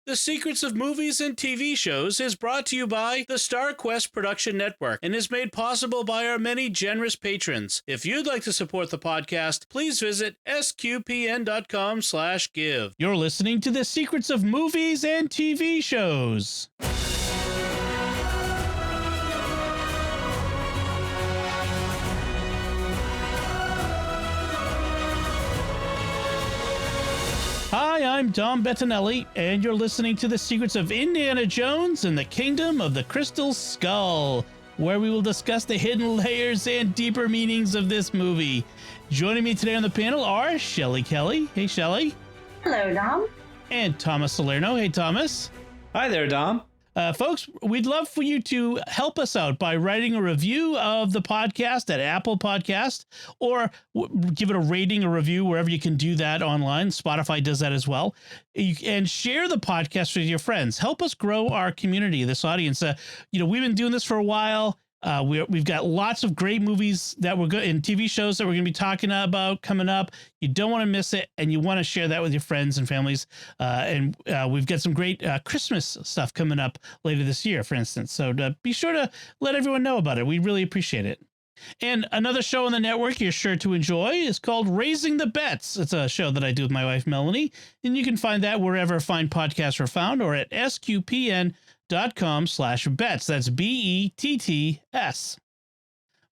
The Secrets of Movies and TV Shows is brought to you by the StarQuest Production Network and is made possible by our many generous patrons. If you'd like to support the podcast, please visit sqpn.com/give. You're listening to The Secrets of Movies and TV Shows. Hi, I'm Dom Bettinelli, and you're listening to The Secrets of Indiana Jones and the Kingdom of the Crystal Skull, where we will discuss the hidden layers and deeper meanings of this movie. Joining me today on the panel are Shelly Kelly. Hey, Shelly. Hello, Dom. And Thomas Salerno. Hey, Thomas. Hi there, Dom. Folks, we'd love for you to help us out by writing a review of the podcast at Apple Podcast, or give it a rating or review wherever you can do that online. Spotify does that as well. And share the podcast with your friends. Help us grow our community, this audience. We've been doing this for a while. We've got lots of great movies that we're good in, TV shows that we're going to be talking about coming up. You don't want to miss it, and you want to share that with your friends and families. And we've got some great Christmas stuff coming up later this year, for instance. So be sure to let everyone know about it. We really appreciate it. And another show on the network you're sure to enjoy is called Raising the Bets. It's a show that I do with my wife, Melanie, and you can find that wherever fine podcasts are found, or at sqpn.com/bets. That's BETTS.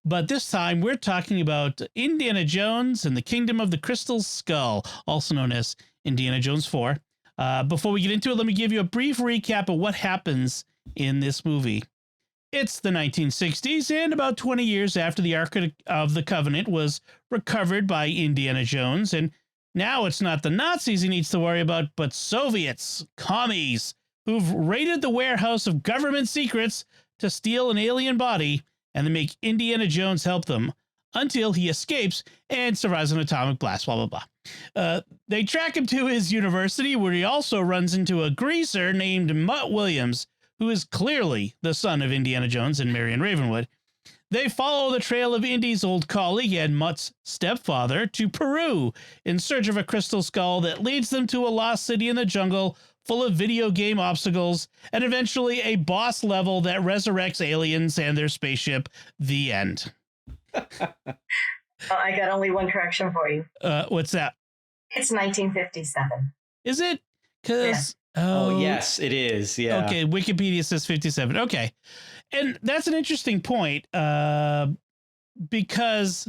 But this time we're talking about Indiana Jones and the Kingdom of the Crystal Skull, also known as Indiana Jones 4. Before we get into it, let me give you a brief recap of what happens in this movie. It's the 1960s, and about 20 years after the Ark of the Covenant was recovered by Indiana Jones, and now it's not the Nazis he needs to worry about, but Soviets, commies, who've raided the warehouse of government secrets to steal an alien body, and they make Indiana Jones help them until he escapes and survives an atomic blast, blah, blah, blah. They track him to his university, where he also runs into a greaser named Mutt Williams, who is clearly the son of Indiana Jones and Marion Ravenwood. They follow the trail of Indy's old colleague and Mutt's stepfather to Peru in search of a crystal skull that leads them to a lost city in the jungle full of video game obstacles, and eventually a boss level that resurrects aliens and their spaceship. The end. I got only one correction for you. What's that? It's 1957. Is it? Because... Yeah. Oh, yes, it is. Yeah. Okay, Wikipedia says 57. Okay. And that's an interesting point, because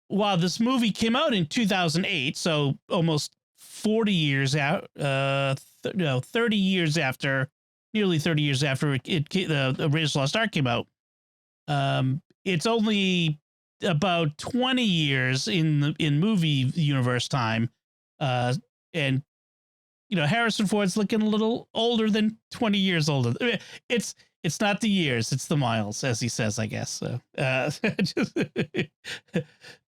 while this movie came out in 2008, so almost 40 years out, 30 years after, nearly 30 years after the Raiders of the Lost Ark came out, it's only about 20 years in movie universe time, and Harrison Ford's looking a little older than 20 years older. It's not the years, it's the miles, as he says, I guess. So,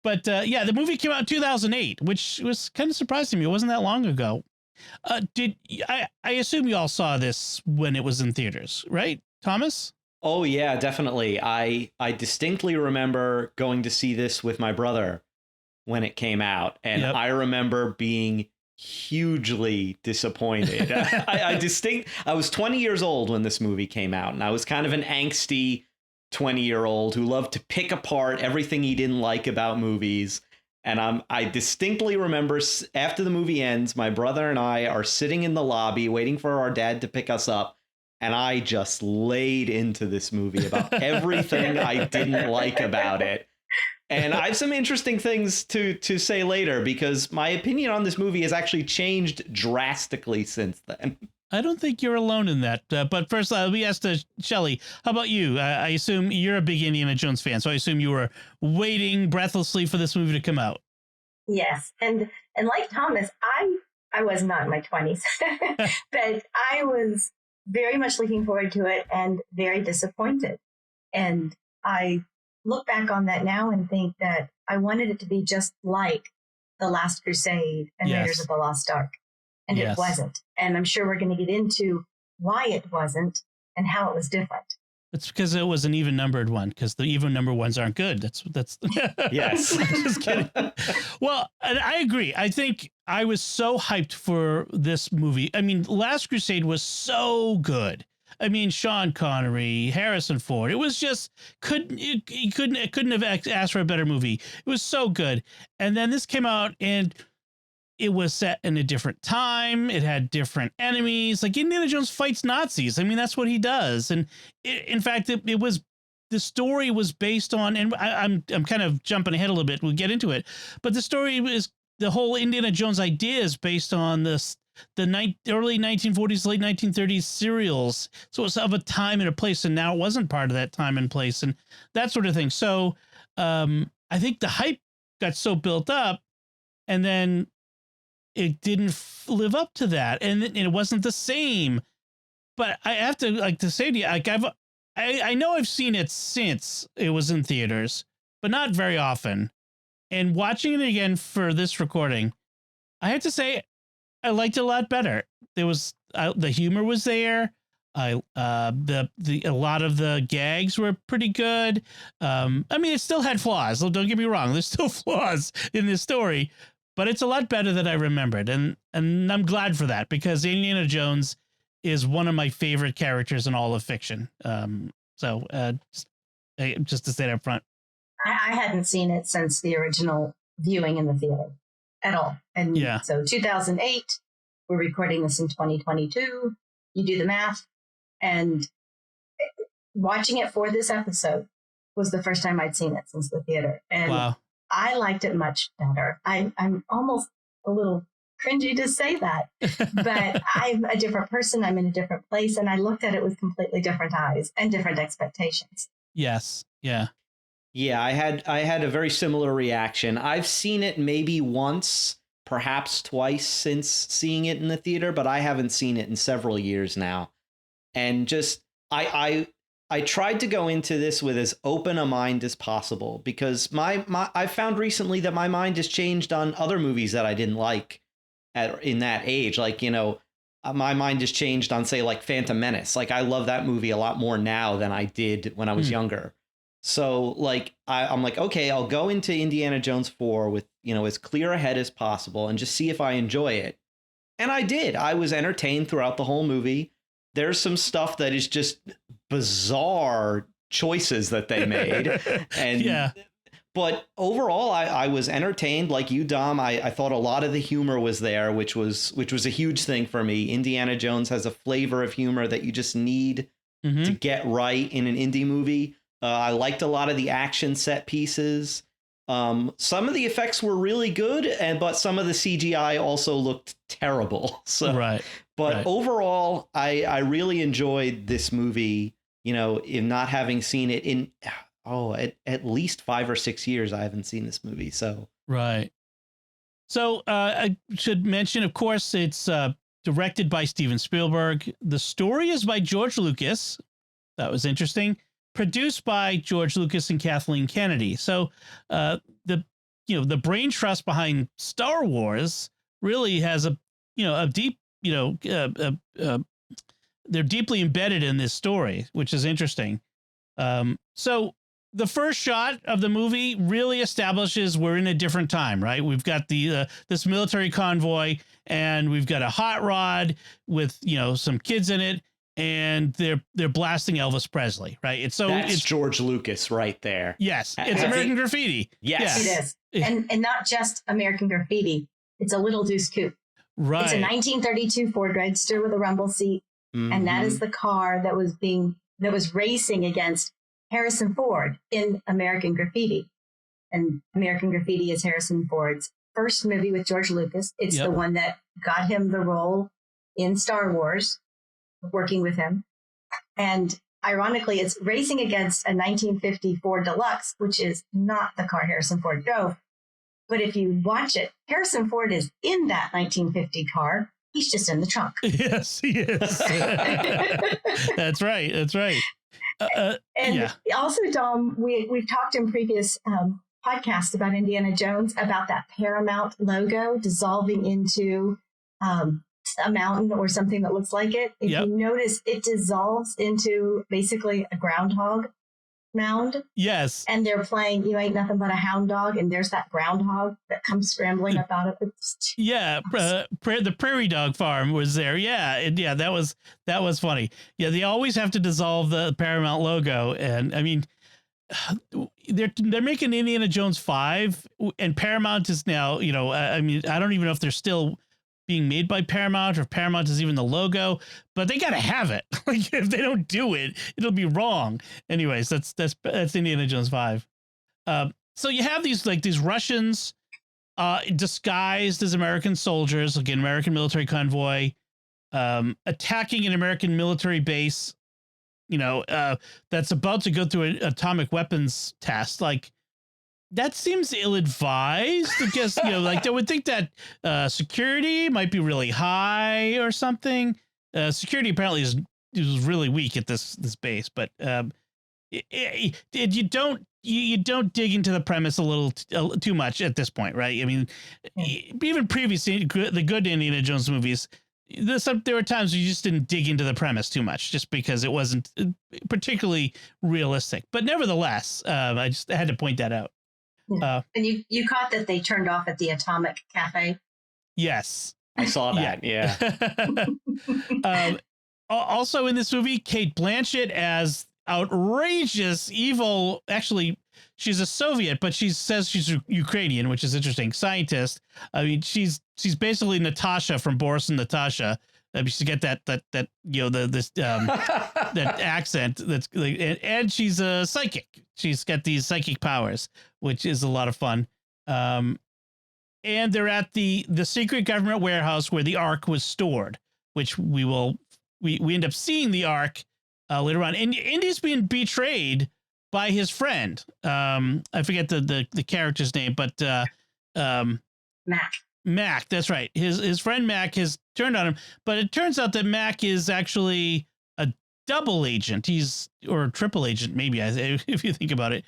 but the movie came out in 2008, which was kind of surprising me. It wasn't that long ago. I assume you all saw this when it was in theaters, right, Thomas? Oh, yeah, definitely. I distinctly remember going to see this with my brother when it came out, and yep. I remember being hugely disappointed. I was 20 years old when this movie came out, and I was kind of an angsty 20-year-old who loved to pick apart everything he didn't like about movies. And I distinctly remember after the movie ends, my brother and I are sitting in the lobby waiting for our dad to pick us up, and I just laid into this movie about everything I didn't like about it. And I have some interesting things to say later, because my opinion on this movie has actually changed drastically since then. I don't think you're alone in that. But first, we asked Shelly, how about you? I assume you're a big Indiana Jones fan, so I assume you were waiting breathlessly for this movie to come out. Yes. And like Thomas, I was not in my 20s, but I was very much looking forward to it and very disappointed. And I look back on that now and think that I wanted it to be just like The Last Crusade and Yes. Raiders of the Lost Ark. And Yes. It wasn't. And I'm sure we're going to get into why it wasn't and how it was different. It's because it was an even numbered one, because the even number ones aren't good. That's Yes. Just kidding. Well, and I agree. I think I was so hyped for this movie. I mean, Last Crusade was so good. I mean, Sean Connery, Harrison Ford. It was just it couldn't have asked for a better movie. It was so good. And then this came out, and it was set in a different time. It had different enemies. Like Indiana Jones fights Nazis. I mean, that's what he does. And in fact, it was, the story was based on, and I'm kind of jumping ahead a little bit. We'll get into it, but the story is, the whole Indiana Jones idea is based on the early 1940s, late 1930s serials. So it's of a time and a place, and now it wasn't part of that time and place and that sort of thing. So I think the hype got so built up, and then it didn't live up to that, and it wasn't the same. But I have to say to you, like I know I've seen it since it was in theaters, but not very often. And watching it again for this recording, I have to say I liked it a lot better. There was the humor was there. A lot of the gags were pretty good. I mean, it still had flaws. So don't get me wrong. There's still flaws in this story, but it's a lot better than I remembered. And I'm glad for that, because Indiana Jones is one of my favorite characters in all of fiction. So just to say that up front. I hadn't seen it since the original viewing in the theater at all. And so 2008, we're recording this in 2022. You do the math. And watching it for this episode was the first time I'd seen it since the theater. And wow. I liked it much better. I'm almost a little cringy to say that, but I'm a different person. I'm in a different place. And I looked at it with completely different eyes and different expectations. Yes. Yeah. Yeah, I had a very similar reaction. I've seen it maybe once, perhaps twice since seeing it in the theater, but I haven't seen it in several years now. And just I tried to go into this with as open a mind as possible, because I found recently that my mind has changed on other movies that I didn't like in that age. Like, you know, my mind has changed on, say, like Phantom Menace. Like, I love that movie a lot more now than I did when I was younger. So like, I'm like, okay, I'll go into Indiana Jones 4 with, you know, as clear a head as possible and just see if I enjoy it. And I did. I was entertained throughout the whole movie. There's some stuff that is just bizarre choices that they made. And but overall, I was entertained. Like you, Dom, I thought a lot of the humor was there, which was a huge thing for me. Indiana Jones has a flavor of humor that you just need to get right in an indie movie. I liked a lot of the action set pieces. Some of the effects were really good, but some of the CGI also looked terrible. So, but overall, I really enjoyed this movie. You know, in not having seen it in at least 5 or 6 years, I haven't seen this movie. So So I should mention, of course, it's directed by Steven Spielberg. The story is by George Lucas. That was interesting. Produced by George Lucas and Kathleen Kennedy. So the brain trust behind Star Wars really has a deep, they're deeply embedded in this story, which is interesting. So the first shot of the movie really establishes we're in a different time, right? We've got this military convoy, and we've got a hot rod with, some kids in it, and they're blasting Elvis Presley, right? It's George Lucas right there. Yes, it's American Graffiti. Yes, it is, and not just American Graffiti. It's a Little Deuce Coupe. Right. It's a 1932 Ford Redster with a rumble seat, and that is the car that was racing against Harrison Ford in American Graffiti. And American Graffiti is Harrison Ford's first movie with George Lucas. It's the one that got him the role in Star Wars, working with him. And ironically, it's racing against a 1950 Ford Deluxe, which is not the car Harrison Ford drove. But if you watch it, Harrison Ford is in that 1950 car. He's just in the trunk. Yes, he is. That's right. Also, Dom, we've talked in previous podcasts about Indiana Jones, about that Paramount logo dissolving into a mountain or something that looks like it, if you notice, it dissolves into basically a groundhog mound. Yes. And they're playing You Ain't Nothing But a Hound Dog, and there's that groundhog that comes scrambling up out of it. The prairie dog farm was there. Yeah, that was funny. Yeah, they always have to dissolve the Paramount logo, and I mean, they're making Indiana Jones 5, and Paramount is now, I mean, I don't even know if they're still being made by Paramount or if Paramount is even the logo, but they got to have it. Like, if they don't do it, it'll be wrong. Anyways, that's Indiana Jones 5. So you have these Russians disguised as American soldiers, like an American military convoy, attacking an American military base, that's about to go through an atomic weapons test. Like, that seems ill-advised because, they would think that security might be really high or something. Security apparently is really weak at this base, but you don't dig into the premise a little too much at this point, right? I mean, even previously, the good Indiana Jones movies, there were times you just didn't dig into the premise too much, just because it wasn't particularly realistic. But nevertheless, I had to point that out. And you caught that they turned off at the Atomic Cafe? Yes. I saw that, yeah. Also in this movie, Cate Blanchett as outrageous, evil, actually, she's a Soviet, but she says she's Ukrainian, which is interesting, scientist. I mean, she's basically Natasha from Boris and Natasha. She's got that that accent that's like, and she's a psychic. She's got these psychic powers, which is a lot of fun. And they're at the secret government warehouse where the Ark was stored, which we end up seeing the Ark later on. And Indy's being betrayed by his friend. I forget the character's name, but Mac, that's right. His friend Mac has turned on him, but it turns out that Mac is actually a double agent. Or a triple agent, maybe, if you think about it.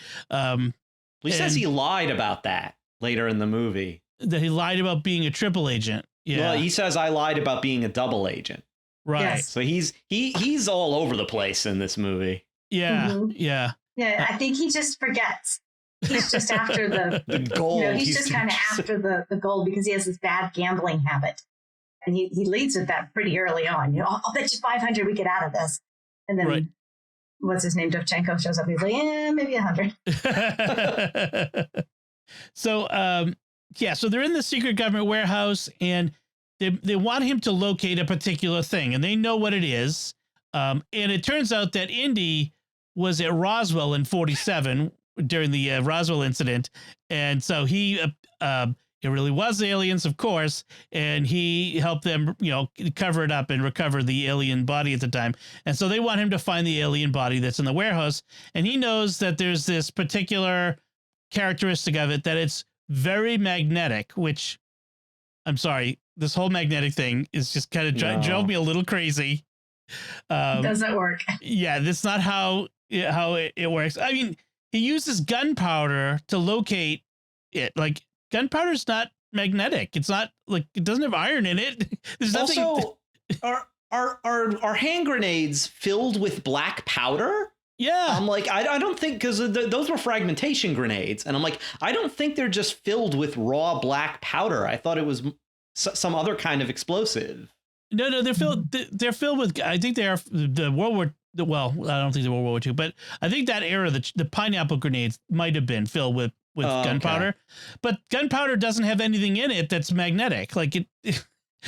He says he lied about that later in the movie. That he lied about being a triple agent. Yeah. Well, he says I lied about being a double agent. Right. Yes. So he's all over the place in this movie. Yeah. Mm-hmm. Yeah. Yeah, I think he just forgets. He's just after the gold. He's just kind of after the gold because he has this bad gambling habit. And he leads with that pretty early on. I'll bet you 500 we get out of this. And then what's his name? Dovchenko shows up. He's like, maybe 100. So, so they're in the secret government warehouse and they want him to locate a particular thing and they know what it is. And it turns out that Indy was at Roswell in 1947 during the Roswell incident. And so it really was aliens, of course. And he helped them, cover it up and recover the alien body at the time. And so they want him to find the alien body that's in the warehouse. And he knows that there's this particular characteristic of it, that it's very magnetic, which I'm sorry, this whole magnetic thing is just kind of drove me a little crazy. Doesn't work. Yeah, that's not how it works. I mean, he uses gunpowder to locate it. Like, gunpowder's not magnetic. It's not like, it doesn't have iron in it. There's nothing. Also, are hand grenades filled with black powder? Yeah. I'm like, I don't think, because those were fragmentation grenades. And I'm like, I don't think they're just filled with raw black powder. I thought it was some other kind of explosive. No, they're filled with, I think they are the World War, well, I don't think they were World War II, but I think that era, the pineapple grenades might have been filled with gunpowder, okay. But gunpowder doesn't have anything in it that's magnetic. Like it.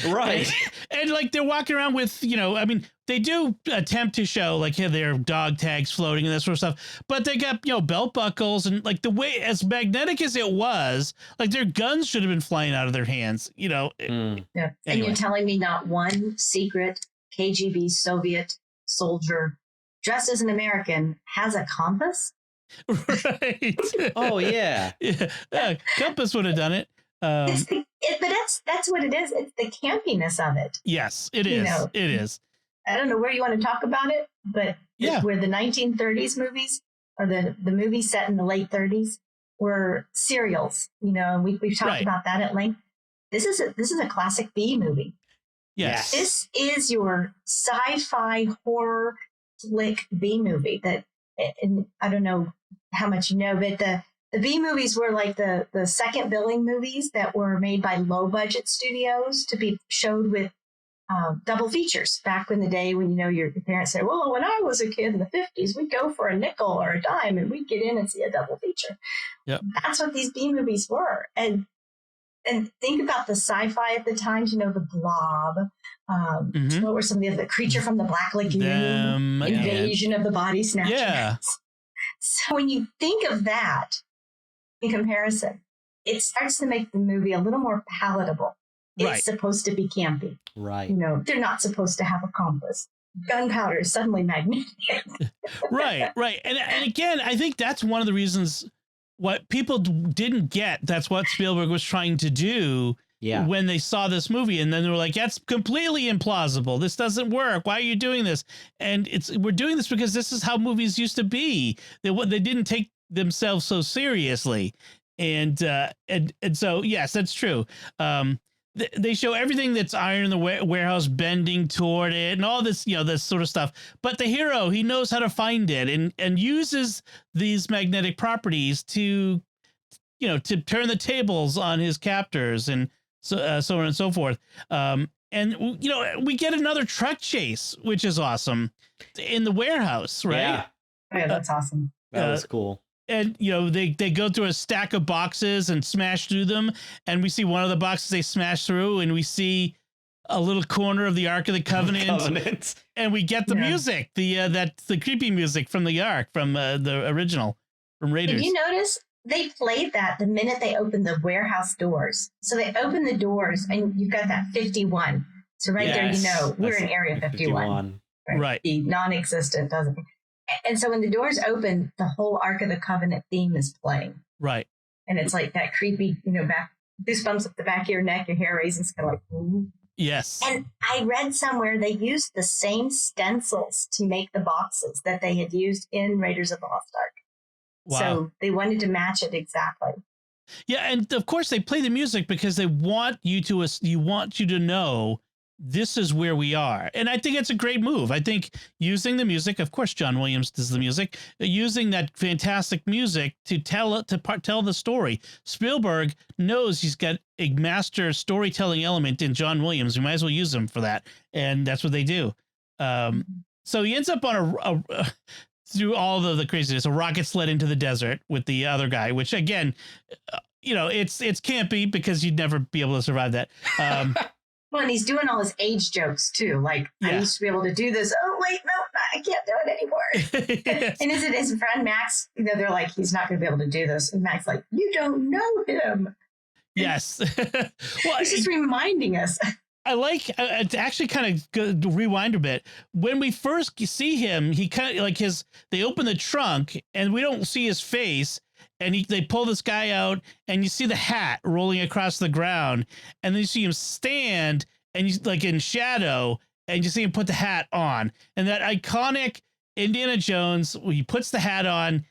Right. And like they're walking around with, I mean, they do attempt to show like their dog tags floating and that sort of stuff, but they got, belt buckles and like the way as magnetic as it was, like their guns should have been flying out of their hands, Yeah. Anyway. And Anyway. you're telling me not one secret KGB Soviet soldier dressed as an American has a compass? Right. Oh, yeah. Compass would have done it. But that's what it is. It's the campiness of it. Yes, it is. It is. I don't know where you want to talk about it, but where the 1930s movies or the movies set in the late 30s were serials, and we've talked about that at length. This is a classic B movie. Yes. This is your sci-fi horror flick B movie that, and I don't know how much you know, but the B movies were like the second billing movies that were made by low budget studios to be showed with double features back in the day when, your parents said, well, when I was a kid in the 50s, we'd go for a nickel or a dime and we'd get in and see a double feature. Yep. That's what these B movies were. And think about the sci-fi at the time, the Blob. What were some of the Creature from the Black Lagoon, Invasion of the Body Snatchers. Yeah. So when you think of that in comparison, it starts to make the movie a little more palatable. It's supposed to be campy. Right. They're not supposed to have a compass. Gunpowder is suddenly magnetic. Right. And again, I think that's one of the reasons what people didn't get. That's what Spielberg was trying to do when they saw this movie. And then they were like, that's completely implausible. This doesn't work. Why are you doing this? And we're doing this because this is how movies used to be. They didn't take themselves so seriously. And so, yes, that's true. They show everything that's iron in the warehouse bending toward it and all this, this sort of stuff. But the hero, he knows how to find it and uses these magnetic properties to turn the tables on his captors and so on and so forth. And we get another truck chase, which is awesome, in the warehouse, right? Yeah, that's awesome. That was cool. And, they go through a stack of boxes and smash through them. And we see one of the boxes they smash through, and we see a little corner of the Ark of the Covenant. And we get the music, the creepy music from the Ark, from the original, from Raiders. Did you notice they played that the minute they opened the warehouse doors? So they open the doors, and you've got that 51. So there, we're in Area 51. Right. The non-existent doesn't. And so when the doors open, the whole Ark of the Covenant theme is playing. Right. And it's like that creepy, back goosebumps up the back of your neck, your hair raises, kind of like, ooh. Yes. And I read somewhere they used the same stencils to make the boxes that they had used in Raiders of the Lost Ark. Wow. So they wanted to match it exactly. Yeah, and of course they play the music because they want you to know this is where we are. And I think it's a great move. I think using the music, of course, John Williams does the music, using that fantastic music to tell the story. Spielberg knows he's got a master storytelling element in John Williams. We might as well use him for that. And that's what they do. So he ends up on through all the craziness, a rocket sled into the desert with the other guy, which again, it's campy because you'd never be able to survive that. Well, and he's doing all his age jokes too. Like, I used to be able to do this. Oh, wait, no, I can't do it anymore. Yes. And is it his friend Max? They're like, he's not going to be able to do this. And Max like, you don't know him. Yes. Well, he's just reminding us. I like to actually kind of rewind a bit. When we first see him, he kind of like they open the trunk and we don't see his face. And they pull this guy out, and you see the hat rolling across the ground, and then you see him stand, and he's like in shadow, and you see him put the hat on, and that iconic Indiana Jones, when he puts the hat on,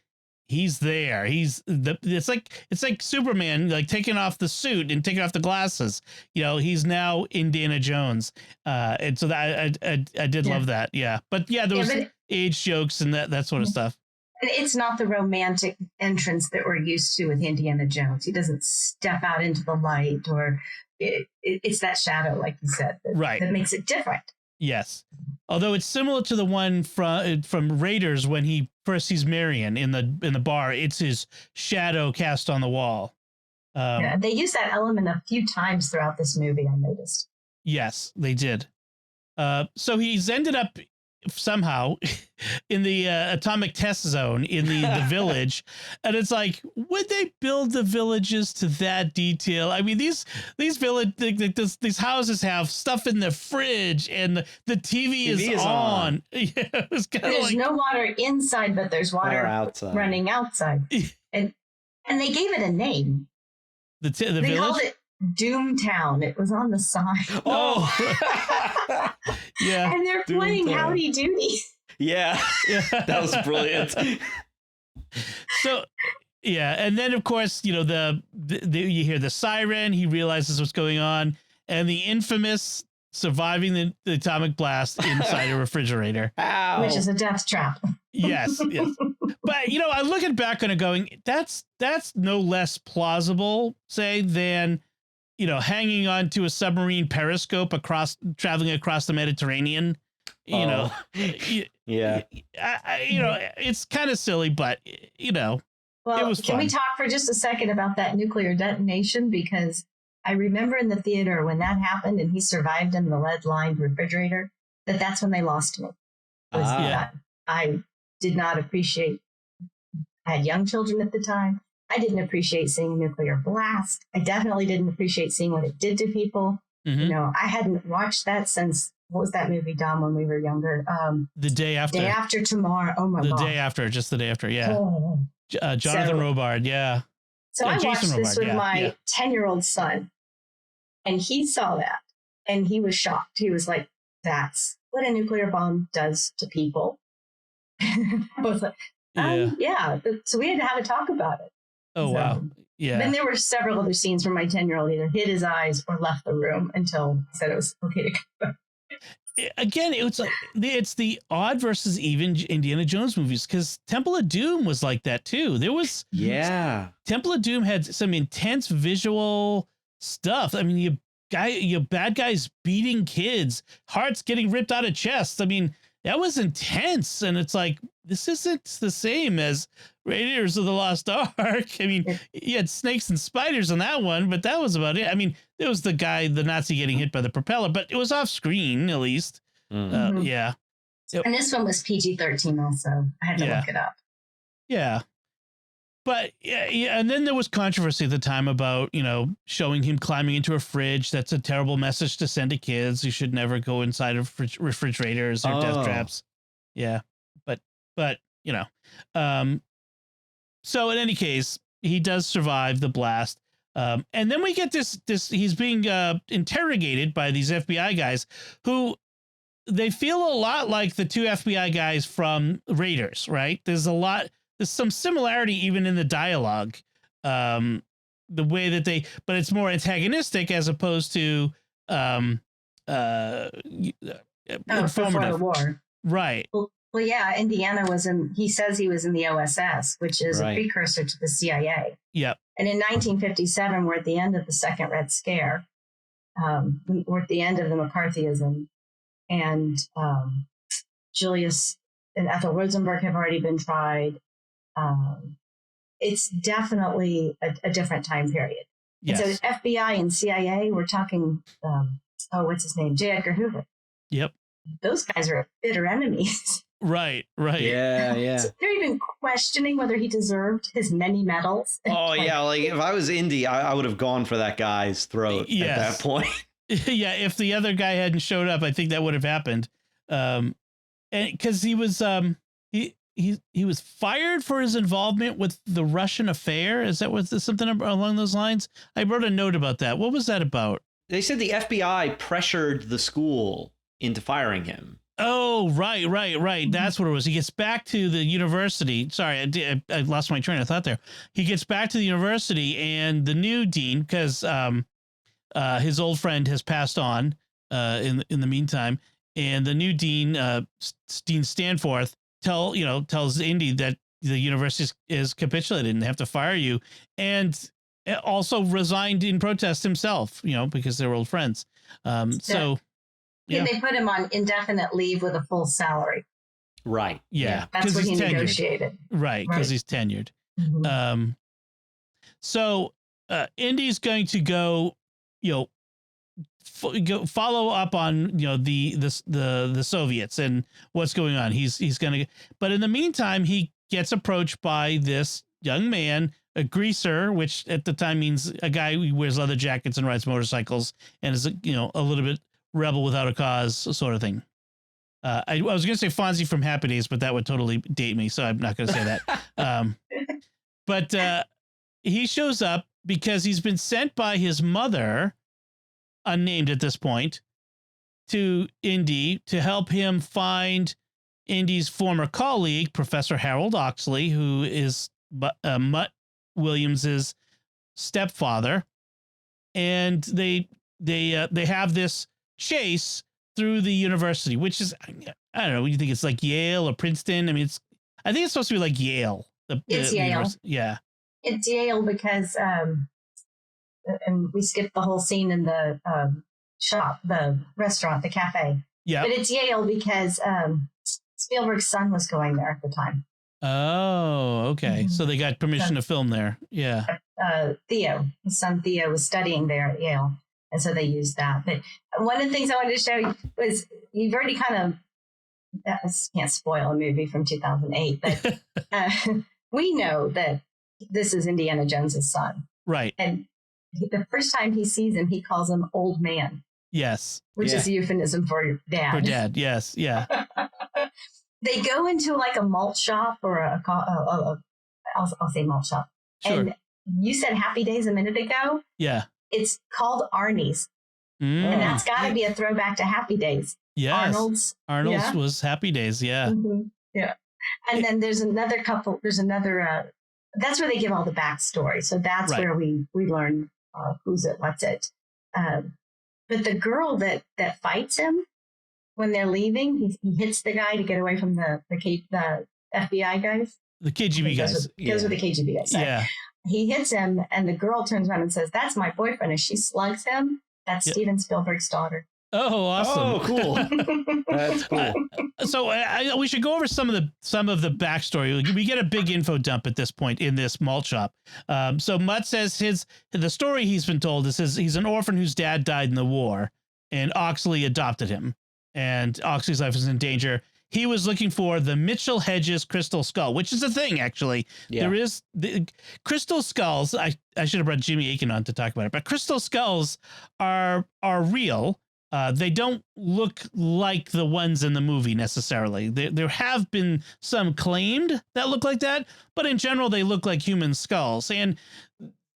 he's there. It's like Superman, like taking off the suit and taking off the glasses. He's now Indiana Jones, and so that I did love that. Yeah, but there was age jokes and that sort of stuff. And it's not the romantic entrance that we're used to with Indiana Jones. He doesn't step out into the light, or it's that shadow, like you said, that makes it different. Yes. Although it's similar to the one from Raiders when he first sees Marion in the bar. It's his shadow cast on the wall. They use that element a few times throughout this movie, I noticed. Yes, they did. So he's ended up somehow in the atomic test zone in the village, and it's like, would they build the villages to that detail? I mean, these these houses have stuff in the fridge and the TV is on. Yeah, there's no water inside, but there's water outside, running outside. and they gave it a name. They village? Called it Doomtown. It was on the sign. Oh. Yeah. And they're playing Howdy Doody. Yeah. That was brilliant. So, and then of course, you hear the siren, he realizes what's going on, and the infamous surviving the atomic blast inside a refrigerator. Ow. Which is a death trap. Yes. But, you know, I'm looking back on it going, that's no less plausible, say, than, you know, hanging on to a submarine periscope traveling across the Mediterranean. You know, yeah. You know, it's kind of silly, but, you know, well, it was fun. Can we talk for just a second about that nuclear detonation? Because I remember in the theater when that happened and he survived in the lead-lined refrigerator, that's when they lost me. I did not appreciate, I had young children at the time. I didn't appreciate seeing a nuclear blast. I definitely didn't appreciate seeing what it did to people. Mm-hmm. You know, I hadn't watched that since, what was that movie, Dom, when we were younger? The Day After. Day After Tomorrow. Oh, my God. Just the day after, yeah. Oh. Jonathan Robard, yeah. So I watched this with my 10-year-old son, and he saw that, and he was shocked. He was like, that's what a nuclear bomb does to people. I was like, yeah. So we had to have a talk about it. Oh, wow. Yeah. Then there were several other scenes where my 10-year-old either hid his eyes or left the room until he said it was okay to go back. Again, it's the odd versus even Indiana Jones movies, because Temple of Doom was like that too. Temple of Doom had some intense visual stuff. I mean, you bad guys beating kids, hearts getting ripped out of chests. I mean, that was intense, and it's like, this isn't the same as Raiders of the Lost Ark. I mean, you had snakes and spiders on that one, but that was about it. I mean, there was the Nazi getting hit by the propeller, but it was off screen at least. Mm-hmm. Yeah. And this one was PG-13 also. I had to look it up. Yeah. But yeah, and then there was controversy at the time about, you know, showing him climbing into a fridge. That's a terrible message to send to kids. You should never go inside of refrigerators or death traps. Yeah. But you know, so in any case, he does survive the blast. And then we get this, he's being interrogated by these FBI guys who they feel a lot like the two FBI guys from Raiders, right? There's some similarity even in the dialogue, the way that but it's more antagonistic as opposed to before the war. Right. Well, yeah, Indiana he says he was in the OSS, which is a precursor to the CIA. Yep. And in 1957, we're at the end of the Second Red Scare. We're at the end of the McCarthyism. And Julius and Ethel Rosenberg have already been tried. It's definitely a different time period. Yes. And so FBI and CIA, we're talking, what's his name? J. Edgar Hoover. Yep. Those guys are bitter enemies. Right. Yeah. So they're even questioning whether he deserved his many medals. Oh, yeah. Like if I was Indy, I would have gone for that guy's throat at that point. Yeah. If the other guy hadn't showed up, I think that would have happened. And because he was he was fired for his involvement with the Russian affair. Is that something along those lines? I wrote a note about that. What was that about? They said the FBI pressured the school into firing him. Oh, right. That's what it was. He gets back to the university. Sorry, I lost my train of thought there. He gets back to the university, and the new dean, because his old friend has passed on in the meantime, and the new dean, Dean Stanforth, tells Indy that the university is capitulated and they have to fire you, and also resigned in protest himself, because they were old friends. Yeah, they put him on indefinite leave with a full salary. Right. Yeah. That's what he negotiated. Right. Because he's tenured. Mm-hmm. So Indy's going to go, follow up on, the Soviets and what's going on. He's going to, but in the meantime, he gets approached by this young man, a greaser, which at the time means a guy who wears leather jackets and rides motorcycles and is, a little bit rebel without a cause sort of thing. I was going to say Fonzie from Happy Days, but that would totally date me, so I'm not going to say that. But he shows up because he's been sent by his mother, unnamed at this point, to Indy to help him find Indy's former colleague, Professor Harold Oxley, who is Mutt Williams's stepfather. And they have this chase through the university, which is, I don't know, you think it's like Yale or Princeton? I mean, I think it's supposed to be like Yale. It's Yale. Yeah. It's Yale because, and we skipped the whole scene in the shop, the restaurant, the cafe. Yeah. But it's Yale because Spielberg's son was going there at the time. Oh, okay. Mm-hmm. So they got permission to film there. Yeah. Theo, his son Theo, was studying there at Yale. And so they used that. But one of the things I wanted to show you was you've already can't spoil a movie from 2008, but we know that this is Indiana Jones's son. Right. And the first time he sees him, he calls him old man. Yes. Which is a euphemism for dad. For dad, yes. Yeah. They go into like a malt shop or I'll say malt shop. Sure. And you said Happy Days a minute ago. Yeah. It's called Arnie's. And that's got to be a throwback to Happy Days. Yes. Arnold's yeah. was Happy Days. Yeah. Mm-hmm. Yeah. And then there's another couple. There's another. That's where they give all the backstory. So that's where we learn who's it, what's it. But the girl that fights him when they're leaving, he hits the guy to get away from the FBI guys. The KGB guys. Those are the KGB guys. Yeah. He hits him, and the girl turns around and says, "That's my boyfriend." And she slugs him. That's Steven Spielberg's daughter. Oh, awesome! Oh, cool. That's cool. So we should go over some of the backstory. We get a big info dump at this point in this malt shop. So Mutt says the story he's been told is he's an orphan whose dad died in the war, and Oxley adopted him, and Oxley's life is in danger. He was looking for the Mitchell Hedges crystal skull, which is a thing, actually. Yeah. There is the crystal skulls. I should have brought Jimmy Aiken on to talk about it, but crystal skulls are real. They don't look like the ones in the movie necessarily. There have been some claimed that look like that, but in general, they look like human skulls. And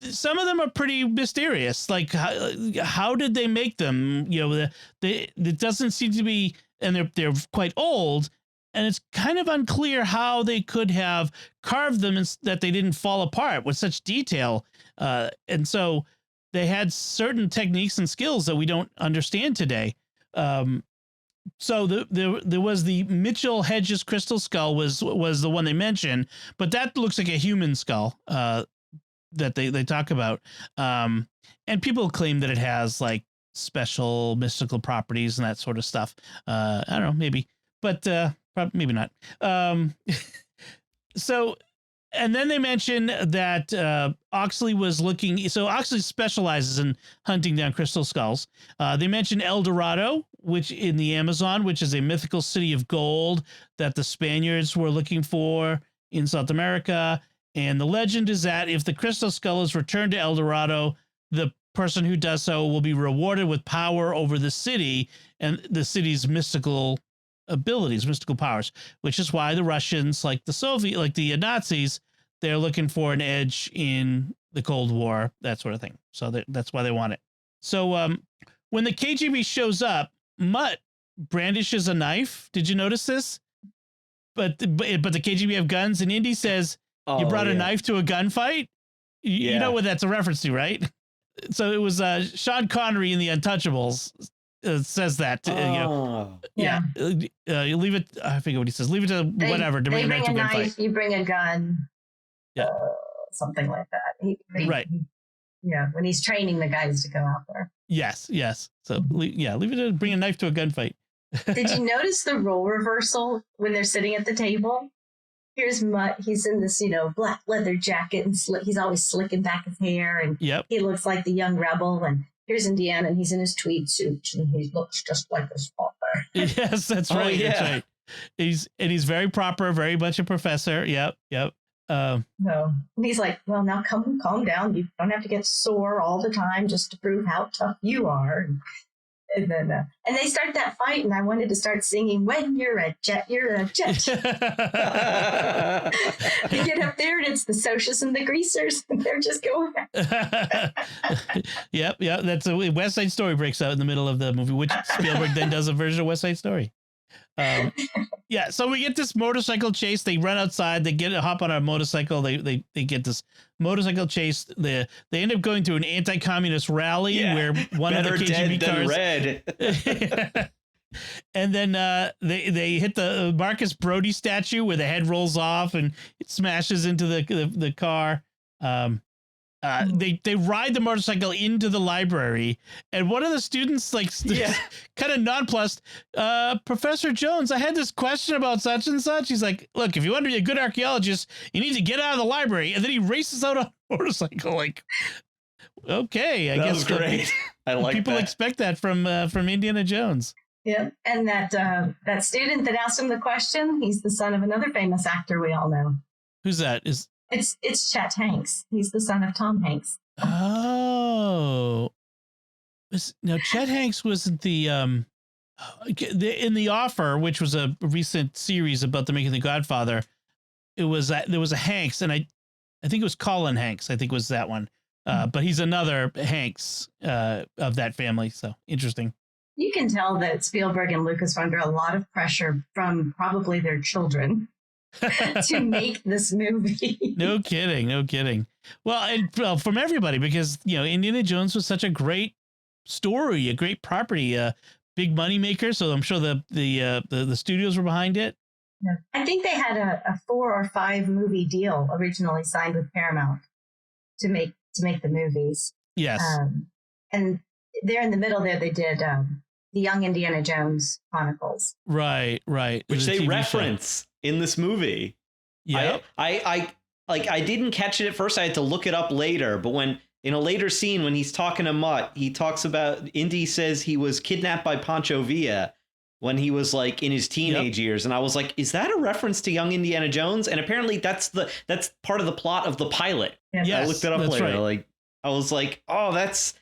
some of them are pretty mysterious. Like, how did they make them? You know, it doesn't seem to be, and they're quite old, and it's kind of unclear how they could have carved them that they didn't fall apart with such detail. And so they had certain techniques and skills that we don't understand today. So there was the Mitchell Hedges crystal skull was the one they mentioned, but that looks like a human skull that they talk about. And people claim that it has like special mystical properties and that sort of stuff. I don't know, maybe, but maybe not. So, and then they mention that Oxley was looking. So Oxley specializes in hunting down crystal skulls. They mentioned El Dorado, which in the Amazon, which is a mythical city of gold that the Spaniards were looking for in South America. And the legend is that if the crystal skull is returned to El Dorado, the person who does so will be rewarded with power over the city and the city's mystical abilities, mystical powers, which is why the Russians, like the Nazis, they're looking for an edge in the Cold War, that sort of thing. So that's why they want it. So when the KGB shows up, Mutt brandishes a knife. Did you notice this? But the KGB have guns, and Indy says, "You brought a knife to a gunfight." You know what that's a reference to, right? So it was Sean Connery in The Untouchables says that. You leave it. I forget what he says. Leave it to whatever to bring a knife to a gunfight. You bring a gun. Yeah, something like that. Right. When he's training the guys to go out there. Yes. So leave it to bring a knife to a gunfight. Did you notice the role reversal when they're sitting at the table? Here's Mutt. He's in this, black leather jacket, and he's always slicking back his hair, and he looks like the young rebel. And here's Indiana, and he's in his tweed suit, and he looks just like his father. Yes, that's right. That's right. He's very proper, very much a professor. Yep. No, and he's like, well, now calm down. You don't have to get sore all the time just to prove how tough you are. And then, and they start that fight, and I wanted to start singing, "When you're a jet, you're a jet." They get up there, and it's the Socias and the Greasers, and they're just going. Yep. That's a West Side Story breaks out in the middle of the movie, which Spielberg then does a version of West Side Story. Yeah, so we get this motorcycle chase. They run outside. They hop on a motorcycle. They get this motorcycle chase. They end up going to an anti-communist rally where one of the KGB cars. Red. And then they hit the Marcus Brody statue where the head rolls off and it smashes into the car. They ride the motorcycle into the library, and one of the students kind of nonplussed. Professor Jones, I had this question about such and such. He's like, look, if you want to be a good archaeologist, you need to get out of the library. And then he races out on a motorcycle. Like, okay, I guess was great. I like people that. expect that from Indiana Jones. Yeah, and that student that asked him the question, he's the son of another famous actor we all know. Who's that? It's Chet Hanks. He's the son of Tom Hanks. Oh, now Chet Hanks was in the Offer, which was a recent series about the making of The Godfather. There was a Hanks, and I think it was Colin Hanks. I think was that one. But he's another Hanks of that family. So interesting. You can tell that Spielberg and Lucas were under a lot of pressure from probably their children to make this movie. No kidding. Well, and from everybody, because Indiana Jones was such a great story, a great property, a big money maker. So I'm sure the studios were behind it. Yeah. I think they had a 4 or 5 movie deal originally signed with Paramount to make the movies. Yes. And there in the middle there, they did the Young Indiana Jones Chronicles. Right. Which they reference in this movie. Yeah. I didn't catch it at first. I had to look it up later. But when in a later scene, when he's talking to Mutt, he talks about Indy says he was kidnapped by Pancho Villa when he was like in his teenage years. And I was like, is that a reference to Young Indiana Jones? And apparently that's part of the plot of the pilot. Yes. I looked it up later. Right. Like I was like, oh, that's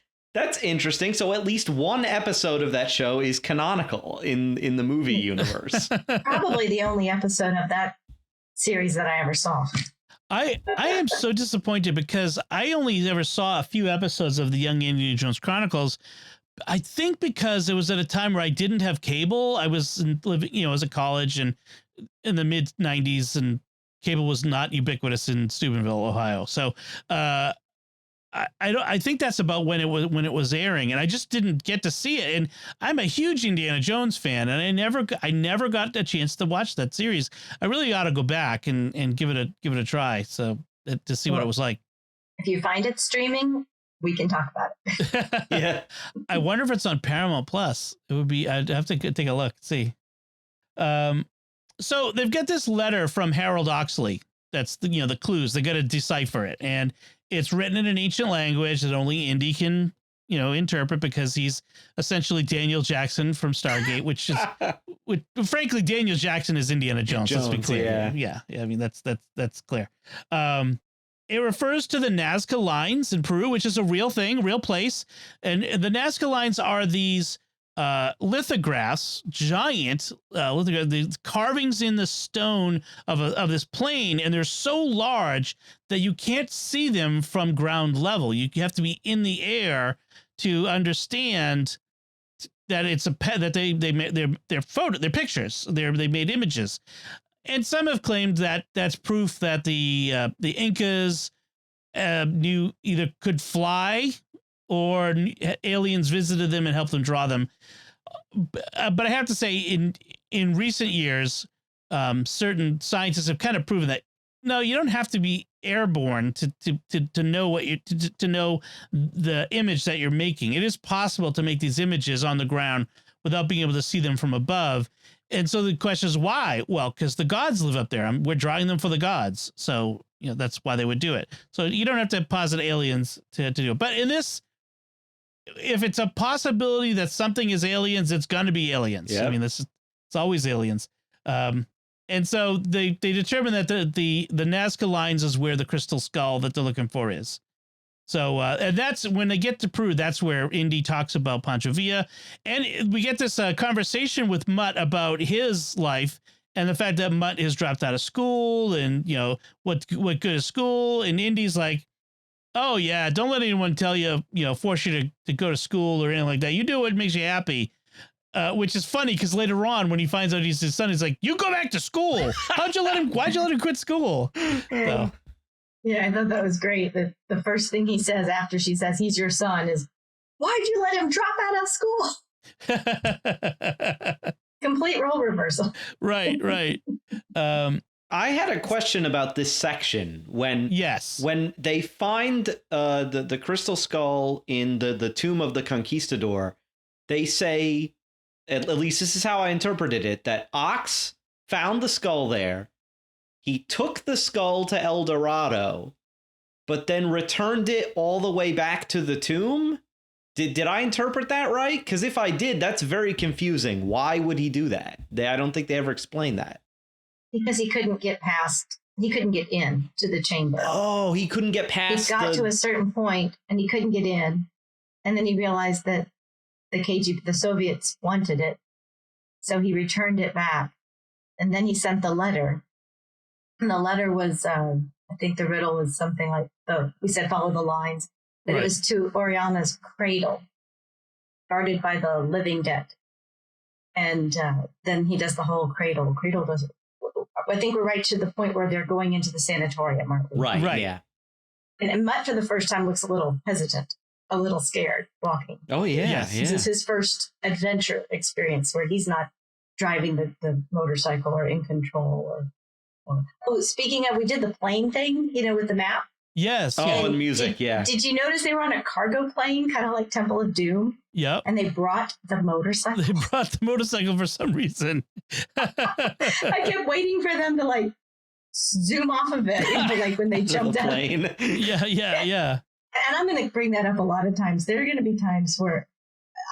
interesting. So at least one episode of that show is canonical in the movie universe. Probably the only episode of that series that I ever saw. I am so disappointed because I only ever saw a few episodes of the Young Indiana Jones Chronicles. I think because it was at a time where I didn't have cable. I was living, I was at college and in the mid 90s, and cable was not ubiquitous in Steubenville, Ohio. So I think that's about when it was airing, and I just didn't get to see it. And I'm a huge Indiana Jones fan, and I never got a chance to watch that series. I really ought to go back and give it a try, so to see what it was like. If you find it streaming, we can talk about it. Yeah, I wonder if it's on Paramount Plus. It would be. I'd have to take a look, see. So they've got this letter from Harold Oxley. That's the clues. They got to decipher it, and it's written in an ancient language that only Indy can, interpret, because he's essentially Daniel Jackson from Stargate, which frankly, Daniel Jackson is Indiana Jones. Let's be clear. Yeah. I mean, that's clear. It refers to the Nazca Lines in Peru, which is a real thing, real place. And the Nazca Lines are these lithographs, giant lithographs, the carvings in the stone of this plain, and they're so large that you can't see them from ground level. You have to be in the air to understand that it's that they made their pictures. They made images, and some have claimed that that's proof that the Incas could fly, or aliens visited them and helped them draw them. But I have to say, in recent years, certain scientists have kind of proven that no, you don't have to be airborne to know to know the image that you're making. It is possible to make these images on the ground without being able to see them from above. And so the question is why? Well, because the gods live up there. We're drawing them for the gods, so that's why they would do it. So you don't have to posit aliens to do it. But in this, if it's a possibility that something is aliens, it's going to be aliens. Yep. I mean, it's always aliens. And so they determine that the Nazca Lines is where the crystal skull that they're looking for is. So and that's when they get to Peru. That's where Indy talks about Pancho Villa, and we get this conversation with Mutt about his life and the fact that Mutt has dropped out of school, and what good is school. And Indy's like, oh yeah, don't let anyone tell you, force you to go to school or anything like that. You do what makes you happy. which is funny because later on when he finds out he's his son, he's like, "You go back to school. Why'd you let him quit school?" So. Yeah, I thought that was great. The first thing he says after she says he's your son is, "Why'd you let him drop out of school?" Complete role reversal. Right. I had a question about this section when they find the crystal skull in the tomb of the conquistador. They say, at least this is how I interpreted it, that Ox found the skull there. He took the skull to El Dorado, but then returned it all the way back to the tomb. Did I interpret that right? Because if I did, that's very confusing. Why would he do that? I don't think they ever explained that. Because he couldn't get in to the chamber. Oh, he couldn't get past. He got to a certain point and he couldn't get in. And then he realized that the Soviets wanted it. So he returned it back. And then he sent the letter. And the letter was, I think the riddle was something like, we said follow the lines. But It was to Oriana's cradle, guarded by the living dead. And then he does the whole cradle. Cradle does it. I think we're right to the point where they're going into the sanatorium, aren't we? Right. Yeah. And Mutt for the first time looks a little hesitant, a little scared walking. Oh, yeah. Yes. Yeah. This is his first adventure experience where he's not driving the motorcycle or in control. Oh, speaking of, we did the plane thing, with the map. Yes. Oh, and music, yeah. Did you notice they were on a cargo plane, kind of like Temple of Doom? Yep. And they brought the motorcycle. They brought the motorcycle for some reason. I kept waiting for them to zoom off of it into when they jumped out. Plane. Yeah. And I'm going to bring that up a lot of times. There are going to be times where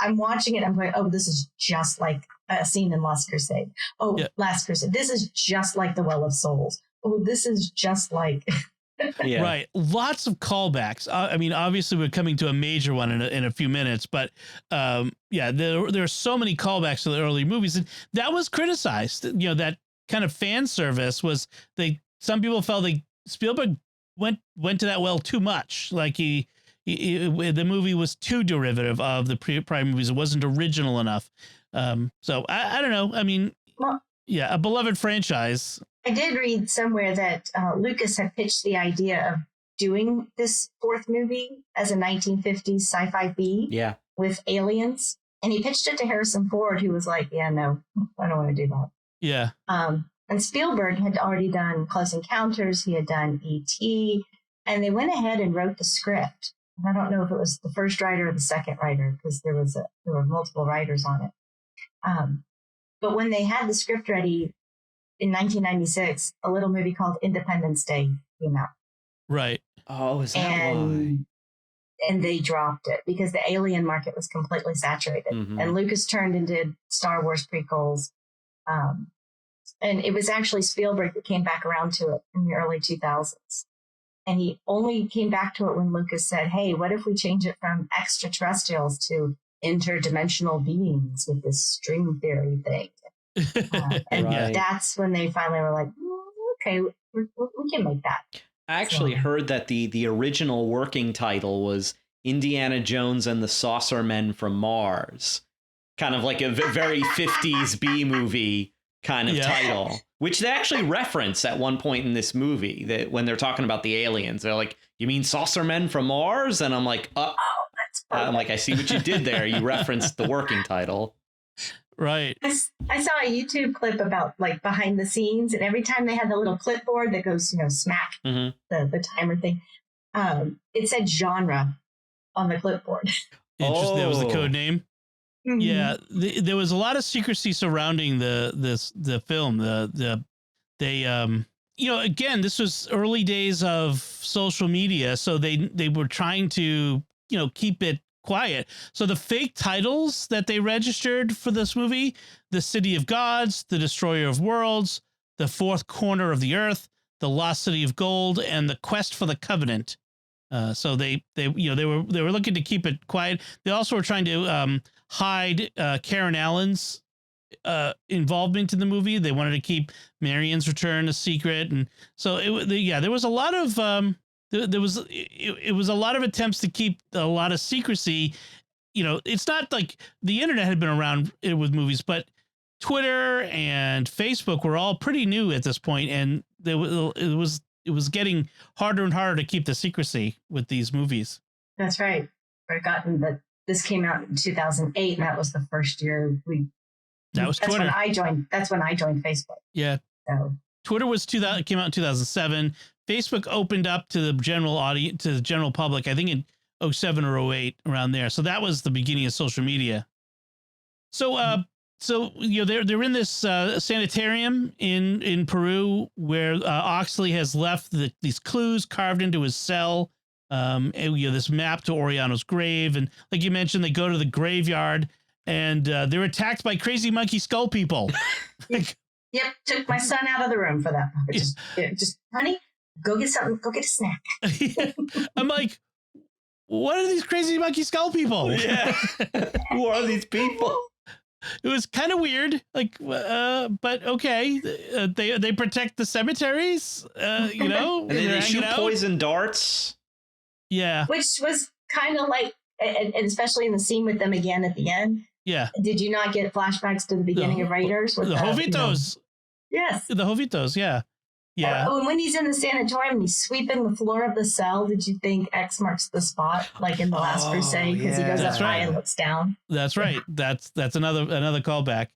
I'm watching it. I'm going, oh, this is just like a scene in Last Crusade. Oh, yeah. Last Crusade. This is just like the Well of Souls. Oh, this is just like... Yeah. Right. Lots of callbacks. I mean, obviously we're coming to a major one in a few minutes, but there are so many callbacks to the early movies, and that was criticized. That kind of fan service was some people felt Spielberg went to that well too much. Like the movie was too derivative of the prior movies. It wasn't original enough. So I don't know. I mean, a beloved franchise. I did read somewhere that Lucas had pitched the idea of doing this fourth movie as a 1950s sci-fi B with aliens. And he pitched it to Harrison Ford, who was like, yeah, no, I don't want to do that. Yeah. And Spielberg had already done Close Encounters. He had done E.T. And they went ahead and wrote the script. And I don't know if it was the first writer or the second writer, because there were multiple writers on it. But when they had the script ready, in 1996, a little movie called Independence Day came out. Right. Oh, is that why? And they dropped it because the alien market was completely saturated. Mm-hmm. And Lucas turned and did Star Wars prequels. And it was actually Spielberg that came back around to it in the early 2000s. And he only came back to it when Lucas said, hey, what if we change it from extraterrestrials to interdimensional beings with this string theory thing? And that's when they finally were like, okay, we can make that. I actually heard that the original working title was Indiana Jones and the Saucer Men from Mars. Kind of like a very 50s B movie kind of title, which they actually reference at one point in this movie, that when they're talking about the aliens, they're like, you mean Saucer Men from Mars? And I'm like, that's I'm like, I see what you did there. You referenced the working title. Right. I saw a YouTube clip about behind the scenes, and every time they had the little clipboard that goes, smack the timer thing, it said genre on the clipboard. Interesting. That was the code name. Mm-hmm. Yeah, there was a lot of secrecy surrounding the film. Again, this was early days of social media, so they were trying to keep it quiet. So the fake titles that they registered for this movie, The City of Gods, The Destroyer of Worlds, The Fourth Corner of the Earth, The Lost City of Gold, and The Quest for the Covenant. So they were looking to keep it quiet. They also were trying to hide Karen Allen's involvement in the movie. They wanted to keep Marion's return a secret, and so there was a lot of it was a lot of attempts to keep a lot of secrecy it's not like the internet had been around with movies, but Twitter and Facebook were all pretty new at this point, and it was getting harder and harder to keep the secrecy with these movies. That's right. Forgotten that this came out in 2008, and that was the first year That's Twitter. That's when I joined Facebook. Yeah. So Twitter came out in 2007. Facebook opened up to the general audience, to the general public, I think in 07 or 08, around there. So that was the beginning of social media. So, they're in this sanitarium in Peru where Oxley has left these clues carved into his cell. This map to Oriano's grave, and like you mentioned, they go to the graveyard, and they're attacked by crazy monkey skull people. Yep, took my son out of the room for that. Just honey, go get something. Go get a snack. I'm like, what are these crazy monkey skull people? Yeah, who are these people? It was kind of weird, but okay. They protect the cemeteries, and they shoot poison darts. Yeah, which was kind of like, and especially in the scene with them again at the end. Yeah, did you not get flashbacks to the beginning of Raiders with the Jovitos? Yes, the Jovitos. Yeah. Oh, and when he's in the sanatorium and he's sweeping the floor of the cell, did you think X marks the spot, like in The Last Crusade, because he goes up high and looks down? That's right. That's another callback.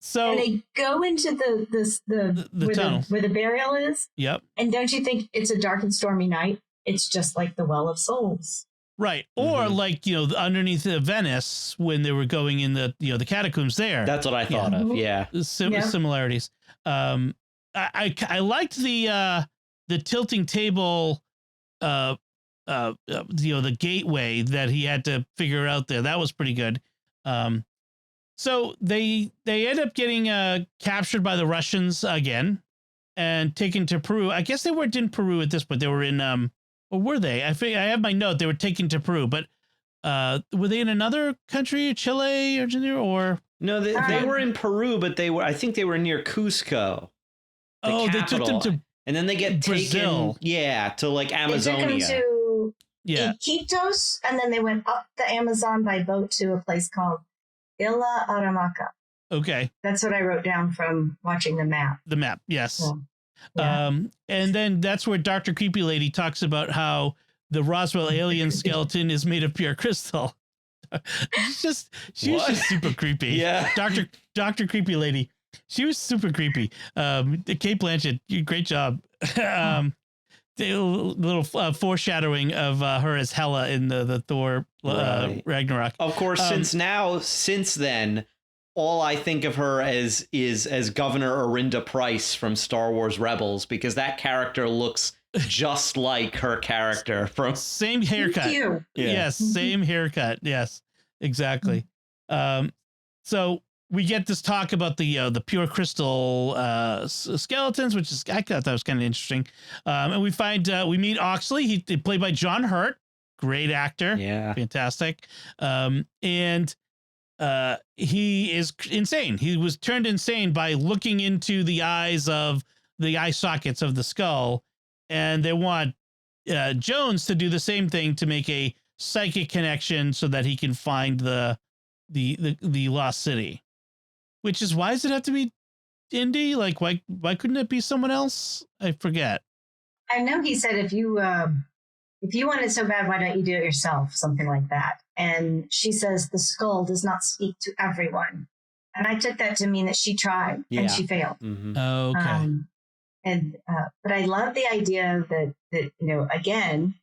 So and they go into the tunnel where the burial is. Yep. And don't you think it's a dark and stormy night? It's just like the Well of Souls. Right. Or like, underneath Venice when they were going in the catacombs there. That's what I thought of. Yeah. Similarities. I liked the tilting table, the gateway that he had to figure out there. That was pretty good. So they end up getting captured by the Russians again and taken to Peru. I guess they weren't in Peru at this point. They were in or were they? I have my note. They were taken to Peru, but were they in another country, Chile, Argentina, or no? They were in Peru, but I think they were near Cusco. Capital. They took them to and then they get Brazil. Taken, to like Amazonia. They took them to Iquitos, and then they went up the Amazon by boat to a place called Ilha Aramaca. Okay. That's what I wrote down from watching the map. The map, yes. Yeah. And then that's where Dr. Creepy Lady talks about how the Roswell alien skeleton is made of pure crystal. She was just super creepy. Yeah. Dr. Creepy Lady. She was super creepy. Kate Blanchett, great job. The little foreshadowing of her as Hela in the Thor Ragnarok. Of course, since then, all I think of her as is as Governor Orinda Price from Star Wars Rebels, because that character looks just like her character from same haircut. Yes, same haircut. Yes, exactly. So we get this talk about the pure crystal skeletons, which is I thought that was kind of interesting. And we meet Oxley. He played by John Hurt, great actor. Yeah, fantastic. And he is insane. He was turned insane by looking into the eyes of the eye sockets of the skull, and they want Jones to do the same thing to make a psychic connection so that he can find the lost city. Which is, why does it have to be Indy? Like, why couldn't it be someone else? I forget. I know he said if you want it so bad, why don't you do it yourself? Something like that. And she says the skull does not speak to everyone. And I took that to mean that she tried and she failed. Mm-hmm. Oh, okay. But I love the idea that again,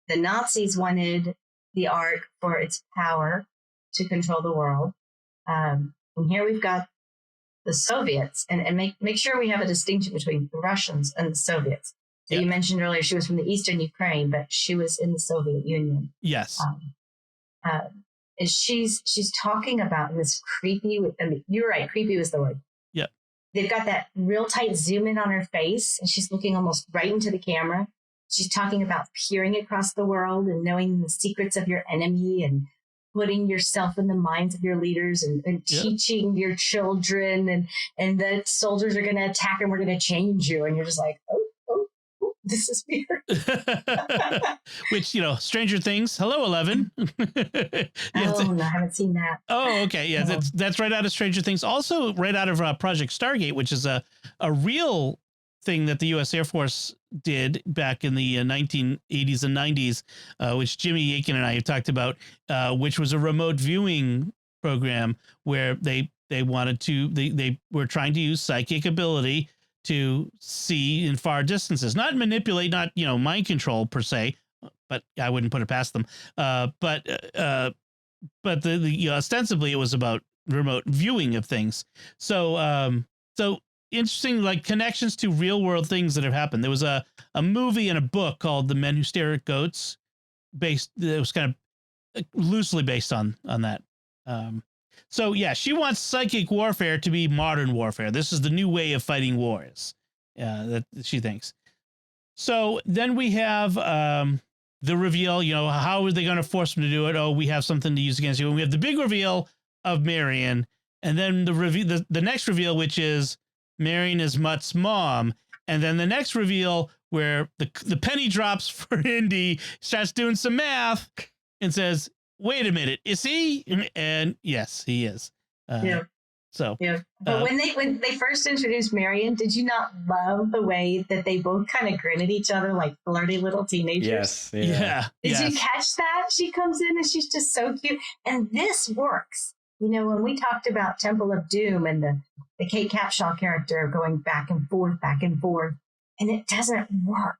the Nazis wanted the Ark for its power to control the world. And here we've got the Soviets, and make sure we have a distinction between the Russians and the Soviets. So you mentioned earlier she was from the Eastern Ukraine, but she was in the Soviet Union. Yes. She's talking about this creepy. I mean, you're right. Creepy was the word. Yep. They've got that real tight zoom in on her face, and she's looking almost right into the camera. She's talking about peering across the world and knowing the secrets of your enemy and putting yourself in the minds of your leaders and teaching your children and that soldiers are going to attack and we're going to change you. And you're just like, oh. This is weird. Which, Stranger Things. Hello, 11. I haven't seen that. Oh, okay. Yeah, that's right out of Stranger Things. Also right out of Project Stargate, which is a real thing that the U.S. Air Force did back in the 1980s and 90s, which Jimmy Aiken and I have talked about, which was a remote viewing program where they were trying to use psychic ability to see in far distances, not manipulate, not, mind control per se, but I wouldn't put it past them. But the ostensibly it was about remote viewing of things. So interesting, like connections to real world things that have happened. There was a movie and a book called The Men Who Stare at Goats, it was kind of loosely based on that. So yeah, she wants psychic warfare to be modern warfare. This is the new way of fighting wars, that she thinks. So then we have the reveal. How are they going to force them to do it? Oh, we have something to use against you. And we have the big reveal of Marion, and then the next reveal, which is Marion is Mutt's mom, and then the next reveal where the penny drops for Indy, starts doing some math, and says, wait a minute, is he? And yes, he is. Yeah. So yeah. But when they first introduced Marion, did you not love the way that they both kind of grin at each other like flirty little teenagers? Yes. Yeah. Did you catch that? She comes in and she's just so cute. And this works. When we talked about Temple of Doom and the Kate Capshaw character going back and forth, and it doesn't work.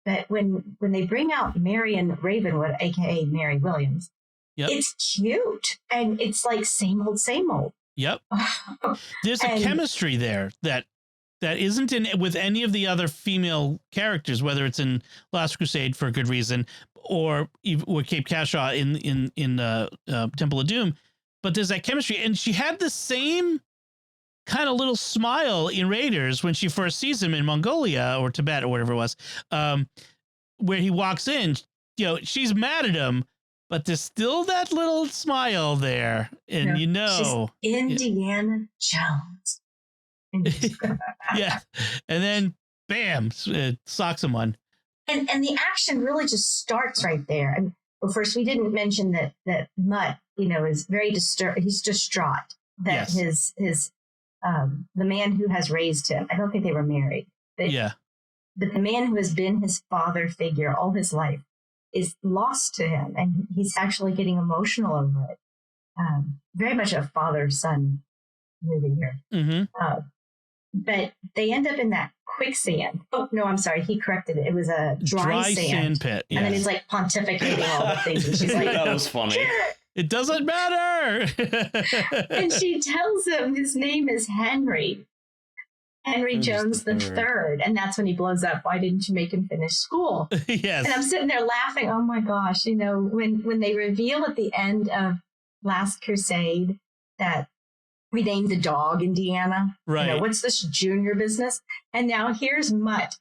But when they bring out Marion Ravenwood, aka Mary Williams, yep. It's cute and it's like same old. Yep. There's a chemistry there that isn't in with any of the other female characters, whether it's in Last Crusade for a good reason or Kate Capshaw in Temple of Doom. But there's that chemistry, and she had the same kind of little smile in Raiders when she first sees him in Mongolia or Tibet or whatever it was, where he walks in. She's mad at him, but there's still that little smile there, and she's Indiana Jones. Yeah, and then bam, sock someone. And the action really just starts right there. And well, first we didn't mention that Mutt, is very disturbed. He's distraught that his the man who has raised him. I don't think they were married. But the man who has been his father figure all his life is lost to him, and he's actually getting emotional over it. Very much a father-son movie here. Mm-hmm. But they end up in that quicksand. Oh, no, I'm sorry. He corrected it. It was a dry sand pit. Yeah. And then he's like pontificating all the things. And she's like, that was funny. It doesn't matter. And she tells him his name is Henry Jones the third. And that's when he blows up. Why didn't you make him finish school? Yes. And I'm sitting there laughing. Oh my gosh. When they reveal at the end of Last Crusade that we named the dog Indiana. Right. What's this junior business? And now here's Mutt.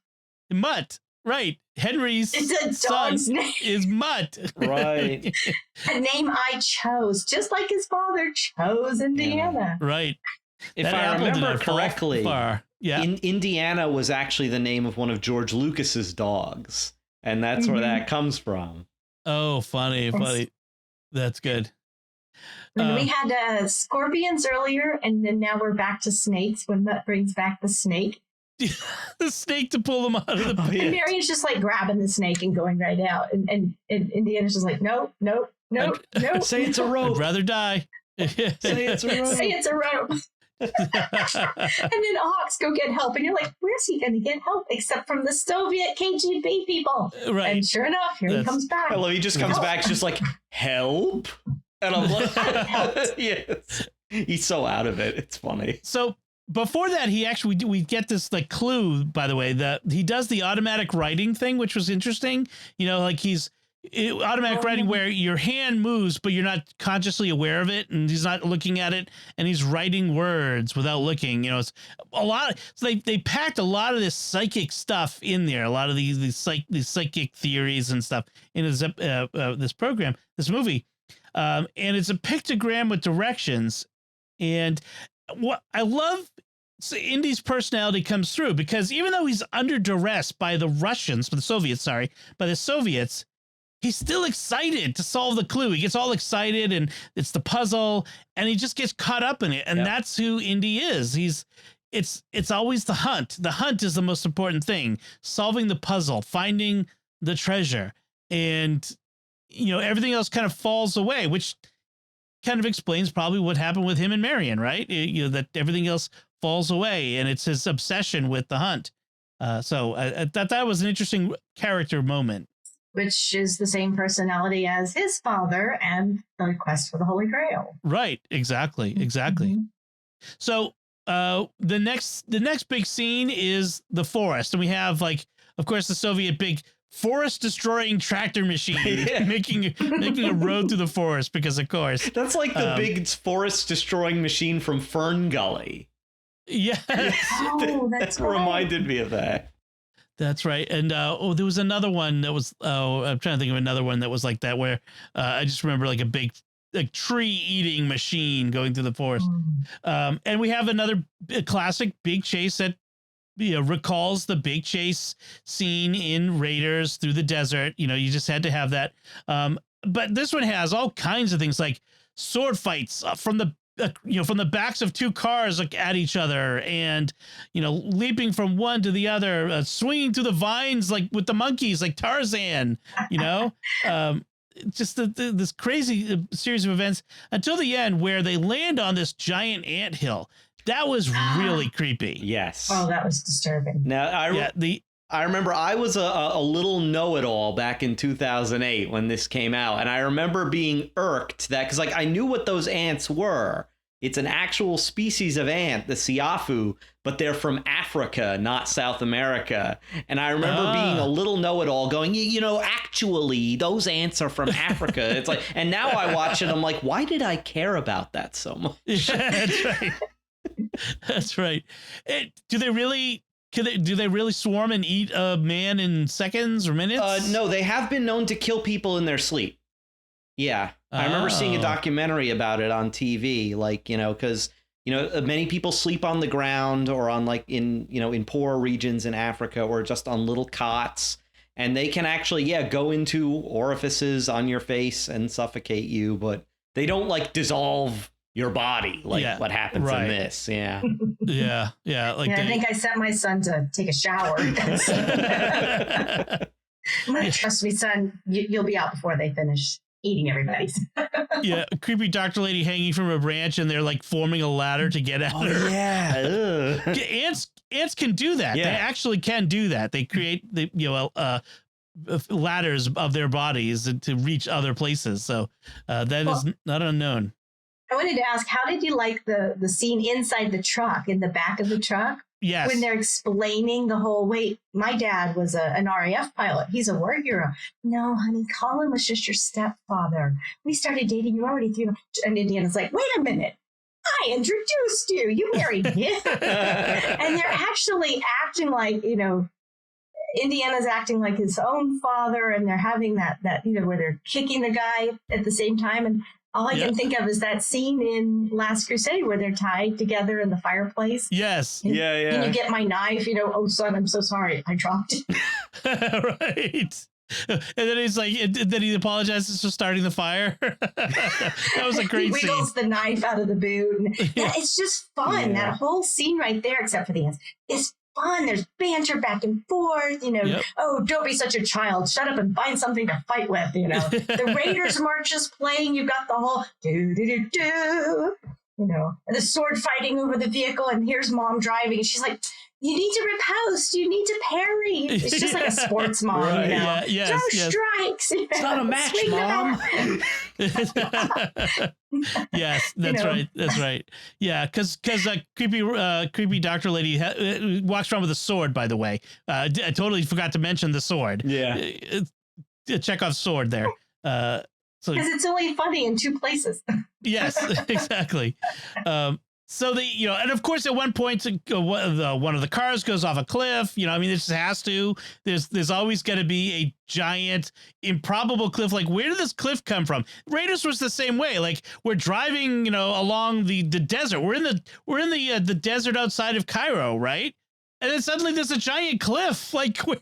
Mutt. Right. Henry's dog's name is Mutt. Right. A name I chose, just like his father chose Indiana. Yeah. Right. If I remember correctly, Indiana was actually the name of one of George Lucas's dogs. And that's where that comes from. Oh, funny. That's good. We had scorpions earlier, and then now we're back to snakes when Mutt brings back the snake. The snake to pull them out of the pit. And Marion's just like grabbing the snake and going right out. And Indiana's just like, nope. Say it's a rope. I'd rather die. Say it's a rope. Say it's a rope. And then Hawks go get help. And you're like, where's he going to get help except from the Soviet KGB people? Right. And sure enough, he comes back. I love he just comes back just like, help? And I'm like, yes. He's so out of it. It's funny. So before that, we get this like clue, by the way, that he does the automatic writing thing, which was interesting. Like he's automatic writing where your hand moves, but you're not consciously aware of it. And he's not looking at it, and he's writing words without looking, it's a lot. So they packed a lot of this psychic stuff in there. A lot of these psychic theories and stuff in this program, this movie. And it's a pictogram with directions. And what I love so Indy's personality comes through, because even though he's under duress by the Soviets, he's still excited to solve the clue. He gets all excited, and it's the puzzle, and he just gets caught up in it. And that's who Indy is. It's always the hunt. The hunt is the most important thing. Solving the puzzle, finding the treasure, and everything else kind of falls away, which kind of explains probably what happened with him and Marion, right? That everything else falls away, and it's his obsession with the hunt. So I thought that was an interesting character moment. Which is the same personality as his father and the quest for the Holy Grail. Right. Exactly. Mm-hmm. So the next big scene is the forest, and we have, like, of course, the Soviet big forest destroying tractor machine making a road through the forest, because of course that's like the big forest destroying machine from Fern Gully. Yes. Oh, that reminded me of that. That's right. And there was another one that was, I'm trying to think of another one that was like that, where I just remember like a big tree eating machine going through the forest. And we have another classic big chase that recalls the big chase scene in Raiders through the desert. You just had to have that. But this one has all kinds of things, like sword fights from the backs of two cars, like, at each other, and leaping from one to the other, swinging through the vines like with the monkeys, like Tarzan. Just this crazy series of events until the end, where they land on this giant anthill. That was really creepy. Yes. Oh, that was disturbing. Now, I remember I was a little know-it-all back in 2008 when this came out, and I remember being irked that, because, like, I knew what those ants were. It's an actual species of ant, the siafu, but they're from Africa, not South America. And I remember being a little know-it-all going, actually, those ants are from Africa. It's like, and now I watch it, I'm like, why did I care about that so much? Yeah, that's right. That's right. Do they really swarm and eat a man in seconds or minutes? No, they have been known to kill people in their sleep. Yeah. I remember seeing a documentary about it on TV, like, because, many people sleep on the ground or on, like, in poor regions in Africa, or just on little cots, and they can actually, go into orifices on your face and suffocate you, but they don't, like, dissolve your body like what happens in this. Yeah. Like I think I sent my son to take a shower. Trust me, son, you'll be out before they finish eating everybody. Yeah, a creepy doctor lady hanging from a branch, and they're like forming a ladder to get out. Oh, yeah. Ants can do that. Yeah. They actually can do that. They create ladders of their bodies to reach other places. So that is not unknown. I wanted to ask, how did you like the scene inside the truck, in the back of the truck? Yes. When they're explaining the whole, wait, my dad was an RAF pilot. He's a war hero. No, honey, Colin was just your stepfather. We started dating. You already threw. And Indiana's like, wait a minute. I introduced you. You married him. And they're actually acting like, Indiana's acting like his own father. And they're having that where they're kicking the guy at the same time. And all I can think of is that scene in Last Crusade where they're tied together in the fireplace. Yes. And, yeah. Can you get my knife? Oh, son, I'm so sorry. I dropped it. Right. And then he's like, then he apologizes for starting the fire. That was a great scene. He wiggles the knife out of the boot. Yeah, it's just fun. Yeah. That whole scene right there, except for the ends, is fun. There's banter back and forth. Oh, don't be such a child. Shut up and find something to fight with. The Raiders march is playing. You've got the whole do do do do. And the sword fighting over the vehicle. And here's mom driving. And she's like, you need to riposte. You need to parry. It's just like a sports mom, right, Yeah, yes, Throw strikes. It's not a match, Mom. Yes, that's right. That's right. Yeah, because creepy doctor lady walks around with a sword. By the way, I totally forgot to mention the sword. Yeah, Chekhov's sword there. Because it's only funny in two places. Yes, exactly. So and of course, at one point, one of the cars goes off a cliff. I mean, it just has to. There's always going to be a giant, improbable cliff. Like, where did this cliff come from? Raiders was the same way. Like, we're driving, along the desert. We're in the desert outside of Cairo, right? And then suddenly there's a giant cliff. Like, where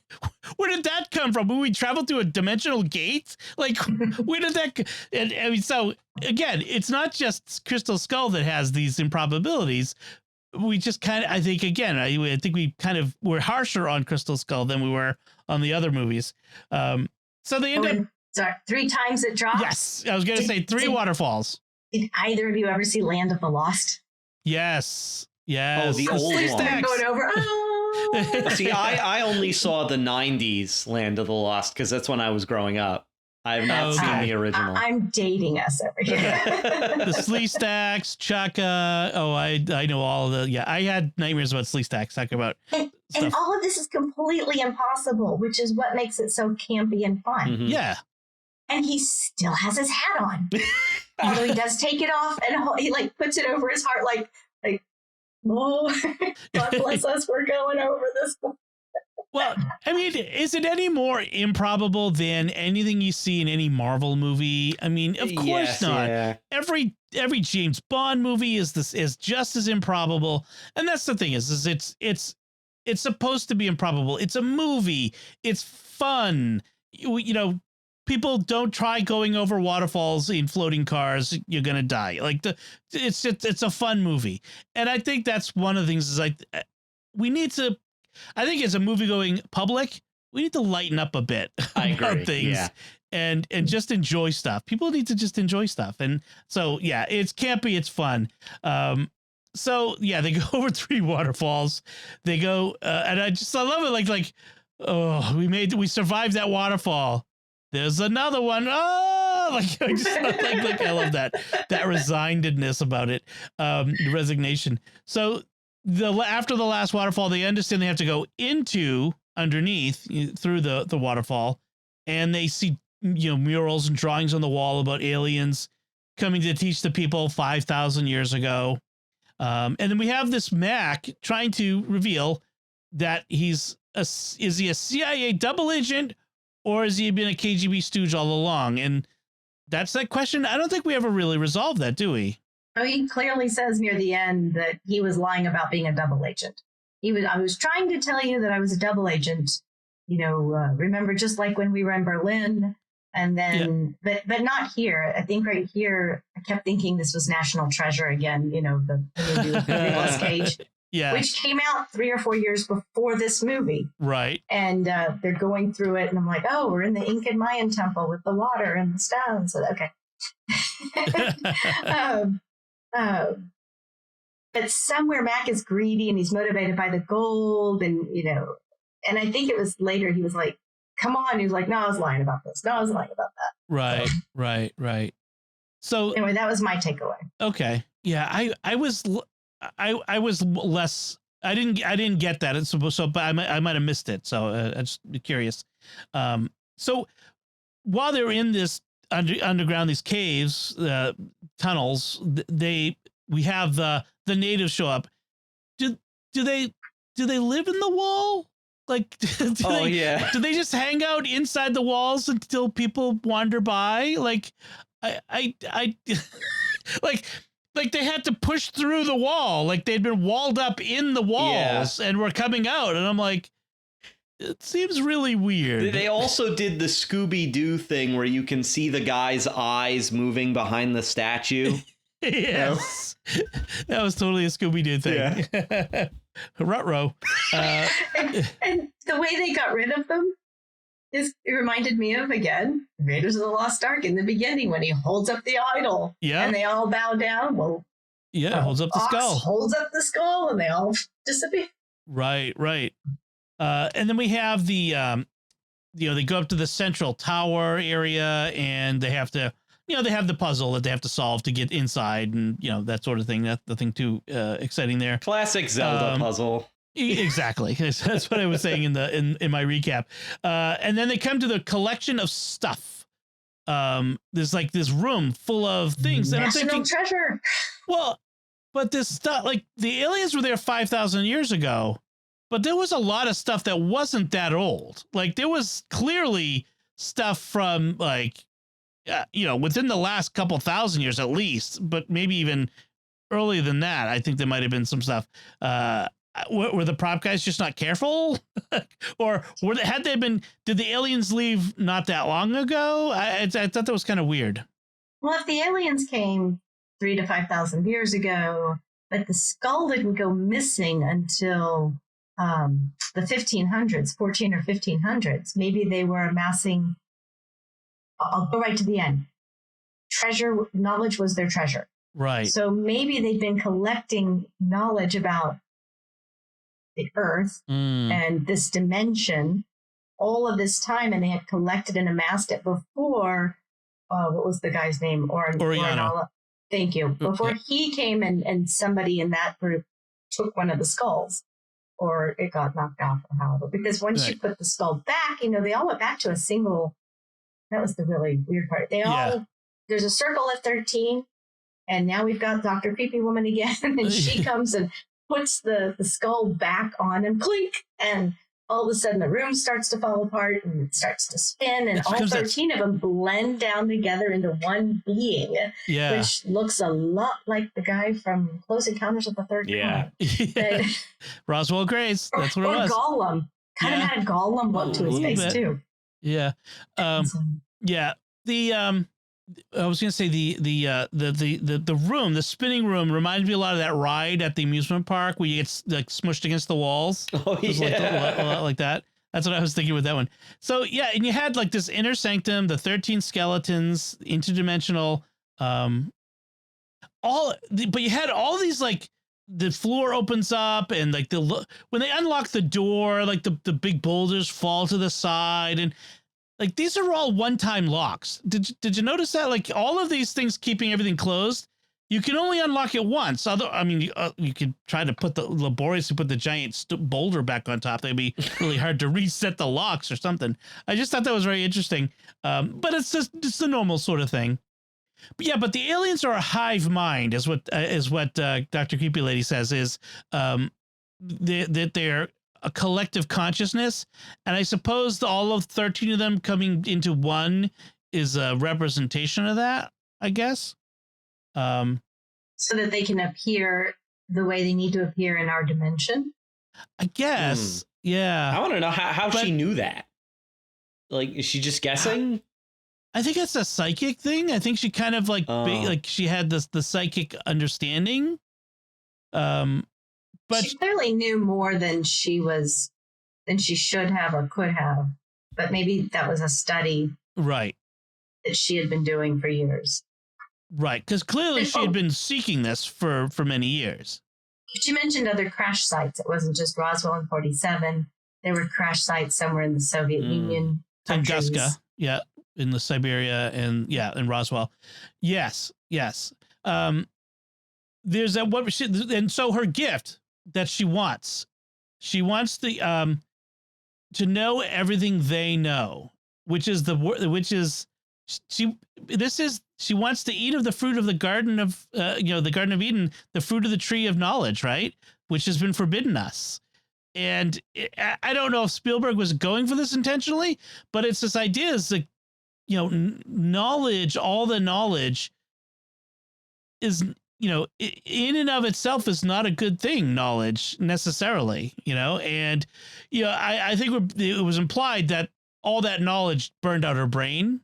did that come from? We traveled through a dimensional gate? Like, where did that? And I mean, so again, it's not just Crystal Skull that has these improbabilities. We just kind of, I think we kind of were harsher on Crystal Skull than we were on the other movies. So they end up. Sorry, 3 times it drops? Yes. I was going to say 3 waterfalls. Did either of you ever see Land of the Lost? Yes. Oh, the old one. Going over. Oh. See, I only saw the 90s Land of the Lost because that's when I was growing up. I have not seen the original. I'm dating us over here. The Slee Stacks, Chaka. Oh, I know all of the. Yeah, I had nightmares about Slee Stacks. Talk about and all of this is completely impossible, which is what makes it so campy and fun. Mm-hmm. Yeah. And he still has his hat on. Although he does take it off and he puts it over his heart like, oh, God bless us, we're going over this. Well, I mean, is it any more improbable than anything you see in any Marvel movie? I mean, of course not. Yeah. Every James Bond movie is just as improbable, and that's the thing is it's supposed to be improbable. It's a movie. It's fun. People don't try going over waterfalls in floating cars. You're gonna die. It's a fun movie, and I think that's one of the things is we need to. I think as a movie going public, we need to lighten up a bit about things and just enjoy stuff. People need to just enjoy stuff, and so it's campy, it's fun. So they go over 3 waterfalls. They go, and I love it. We survived that waterfall. There's another one. Oh, I love that resignedness about it, resignation. So after the last waterfall, they understand they have to go underneath through the waterfall, and they see murals and drawings on the wall about aliens coming to teach the people 5,000 years ago. And then we have this Mac trying to reveal that is he a CIA double agent? Or has he been a KGB stooge all along? And that's that question. I don't think we ever really resolved that, do we? Oh, he clearly says near the end that he was lying about being a double agent. I was trying to tell you that I was a double agent. Remember just like when we were in Berlin, and then, but not here. I think right here, I kept thinking this was National Treasure again. The movie with Nicolas Cage. Yeah. Which came out 3 or 4 years before this movie. Right. And they're going through it, and I'm like, oh, we're in the Incan Mayan temple with the water and the stones. So, okay. But somewhere Mac is greedy and he's motivated by the gold, and and I think it was later he was like, come on. He was like, no, I was lying about this. No, I was lying about that. Right, so, right. So anyway, that was my takeaway. Okay. Yeah, I was less. I didn't get that. So, but I might have missed it. So I'm just curious. So while they're in this underground, these caves, tunnels, we have the natives show up. Do they live in the wall? Like, do they just hang out inside the walls until people wander by? Like, I like they had to push through the wall. Like they'd been walled up in the walls and were coming out. And I'm like, it seems really weird. They also did the Scooby-Doo thing where you can see the guy's eyes moving behind the statue. Yes. That was totally a Scooby-Doo thing. Yeah. Ruh-roh. And the way they got rid of them, it reminded me of, again, Raiders of the Lost Ark in the beginning when he holds up the idol. Yeah. And they all bow down. Well, holds up the skull. Holds up the skull and they all disappear. Right. And then we have the, they go up to the central tower area and they have to, they have the puzzle that they have to solve to get inside and, that sort of thing. That's nothing too exciting there. Classic Zelda puzzle. Exactly. That's what I was saying in my recap. And then they come to the collection of stuff. There's like this room full of things. And National I'm thinking, treasure. Well, But this stuff, like the aliens were there 5,000 years ago, but there was a lot of stuff that wasn't that old. Like there was clearly stuff from like, within the last couple thousand years at least, but maybe even earlier than that. I think there might have been some stuff. Were the prop guys just not careful? Or did the aliens leave not that long ago? I thought that was kind of weird. Well, if the aliens came 3,000 to 5,000 years ago, but the skull didn't go missing until the 1500s, 14 or 1500s, maybe they were amassing, I'll go right to the end. Knowledge was their treasure. Right. So maybe they've been collecting knowledge about the Earth and this dimension all of this time, and they had collected and amassed it before, what was the guy's name? Oriana. Thank you. Before he came and somebody in that group took one of the skulls, or it got knocked off or however. Because once you put the skull back, they all went back to a single, that was the really weird part. There's a circle at 13, and now we've got Dr. Creepy Woman again, and she comes and puts the skull back on and clink, and all of a sudden the room starts to fall apart and it starts to spin, and all 13 of them blend down together into one being, which looks a lot like the guy from Close Encounters of the Third Kind. Roswell Grace, that's what it was. Or Gollum. Kind of had a Gollum look to his face, too. Yeah. I was going to say the room, the spinning room reminds me a lot of that ride at the amusement park where you get like smushed against the walls. Oh, yeah. A lot like that. That's what I was thinking with that one. So, yeah. And you had like this inner sanctum, the 13 skeletons, interdimensional, but you had all these like the floor opens up and like when they unlock the door, like the big boulders fall to the side, and like these are all one-time locks. Did you notice that? Like all of these things keeping everything closed, you can only unlock it once. You could try to laboriously put the giant boulder back on top. That'd be really hard to reset the locks or something. I just thought that was very interesting. But it's the normal sort of thing. But the aliens are a hive mind, is what Dr. Creepy Lady says. Is that they're a collective consciousness, and I suppose all of 13 of them coming into one is a representation of that, I guess. So that they can appear the way they need to appear in our dimension, I guess. Yeah. I want to know how she knew that. Like, is she just guessing? I think it's a psychic thing. I think she kind of like she had the psychic understanding. But she clearly knew more than she should have or could have. But maybe that was a study, right, that she had been doing for years. Right, because clearly she had been seeking this for many years. She mentioned other crash sites. It wasn't just Roswell in 47. There were crash sites somewhere in the Soviet Union countries. Tunguska, in the Siberia, and in Roswell. Yes. There's that and so her gift that she wants to know everything they know, she wants to eat of the fruit of the garden of the Garden of Eden, the fruit of the tree of knowledge, right, which has been forbidden us. And I don't know if Spielberg was going for this intentionally, but it's this idea is like, knowledge, all the knowledge is, in and of itself is not a good thing, knowledge necessarily, and, I think it was implied that all that knowledge burned out her brain.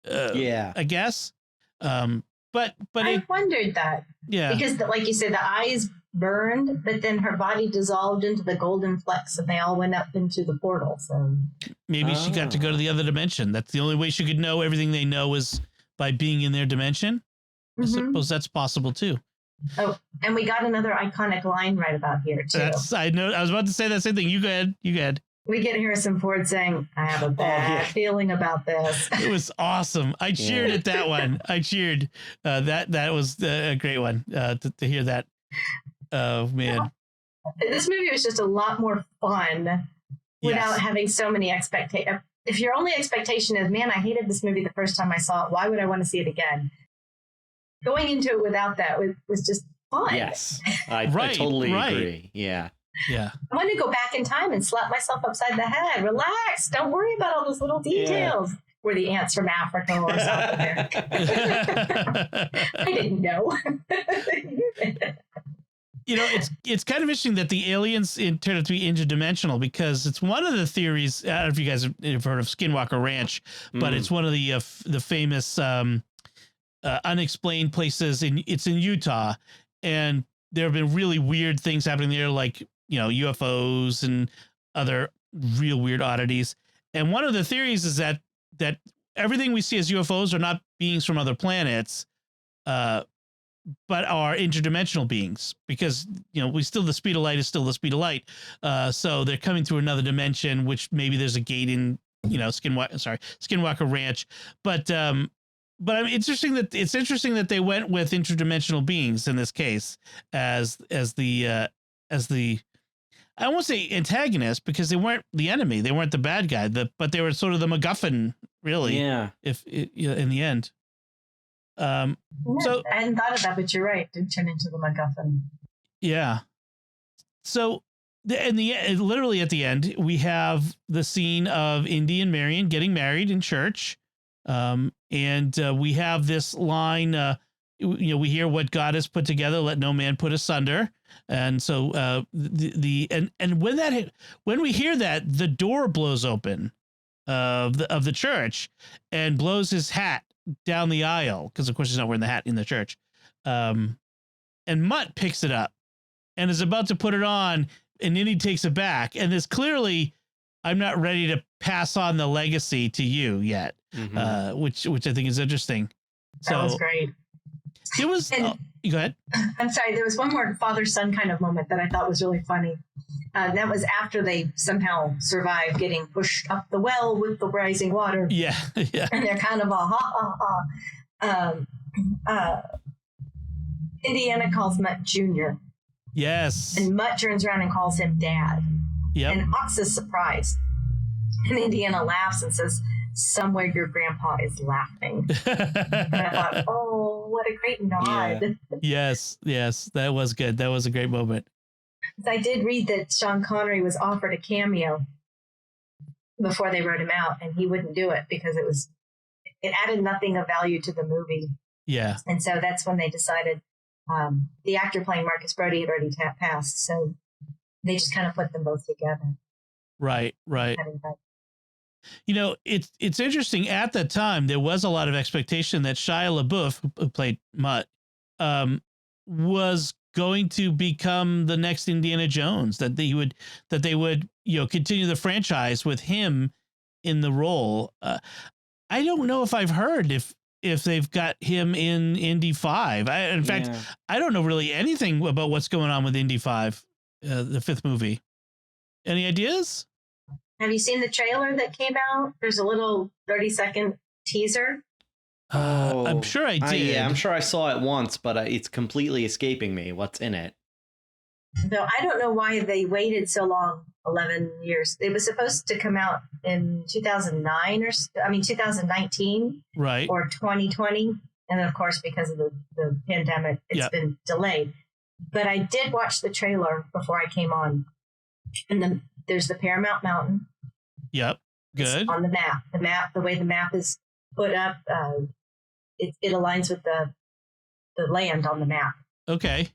I guess. But I wondered that. Yeah. Because like you said, the eyes burned, but then her body dissolved into the golden flecks and they all went up into the portal. So maybe she got to go to the other dimension. That's the only way she could know everything they know is by being in their dimension. I suppose that's possible too. Oh, and we got another iconic line right about here too. I know. I was about to say that same thing. You go ahead. We get Harrison Ford saying, "I have a bad feeling about this." It was awesome. I cheered at that one. I cheered. That was a great one to hear that. Oh man, this movie was just a lot more fun without having so many expectations. If your only expectation is, "Man, I hated this movie the first time I saw it. Why would I want to see it again?" Going into it without that was just fun. Yes, I totally agree. Yeah. Yeah. I want to go back in time and slap myself upside the head. Relax. Don't worry about all those little details. Yeah. We're the ants from Africa or South America. I didn't know. You know, it's kind of interesting that the aliens turned out to be interdimensional, because it's one of the theories. I don't know if you guys have heard of Skinwalker Ranch, but it's one of the famous unexplained places. It's in Utah, and there have been really weird things happening there, like, you know, UFOs and other real weird oddities. And one of the theories is that everything we see as UFOs are not beings from other planets, but are interdimensional beings, because, you know, the speed of light is still the speed of light. So they're coming through another dimension, which maybe there's a gate in, you know, Skinwalker Ranch. But I mean, it's interesting that they went with interdimensional beings in this case as the I won't say antagonist, because they weren't the enemy, they weren't the bad guy, but they were sort of the MacGuffin, really. Yeah. In the end. So I hadn't thought of that, but you're right. It did turn into the MacGuffin. Yeah. So literally at the end, we have the scene of Indy and Marion getting married in church. And we have this line, you know, we hear what God has put together, let no man put asunder. And so and when we hear that, the door blows open of the church and blows his hat down the aisle, because of course he's not wearing the hat in the church. And Mutt picks it up and is about to put it on, and Indy takes it back. And there's clearly, I'm not ready to pass on the legacy to you yet, which I think is interesting. That was great. It was. Go ahead. I'm sorry. There was one more father-son kind of moment that I thought was really funny. That was after they somehow survived getting pushed up the well with the rising water. Yeah. And they're kind of Indiana calls Mutt Jr. Yes. And Mutt turns around and calls him Dad. Yep. And Ox is surprised. And Indiana laughs and says, "Somewhere your grandpa is laughing." And I thought, oh, what a great nod. Yeah. Yes, that was good. That was a great moment. I did read that Sean Connery was offered a cameo before they wrote him out, and he wouldn't do it because it added nothing of value to the movie. Yeah. And so that's when they decided, the actor playing Marcus Brody had already passed, so they just kind of put them both together. Right. You know, it's interesting. At that time, there was a lot of expectation that Shia LaBeouf, who played Mutt, was going to become the next Indiana Jones. That they would, you know, continue the franchise with him in the role. I don't know if I've heard if they've got him in Indy 5. In fact, I don't know really anything about what's going on with Indy 5, the fifth movie. Any ideas? Have you seen the trailer that came out? There's a little 30-second teaser. I'm sure I did. I'm sure I saw it once, but it's completely escaping me. What's in it? No, I don't know why they waited so long, 11 years. It was supposed to come out in 2019. Right. Or 2020. And of course, because of the pandemic, it's been delayed. But I did watch the trailer before I came on. And then there's the Paramount Mountain. Yep. Good. It's on the map. The way the map is put up, it aligns with the land on the map. Okay.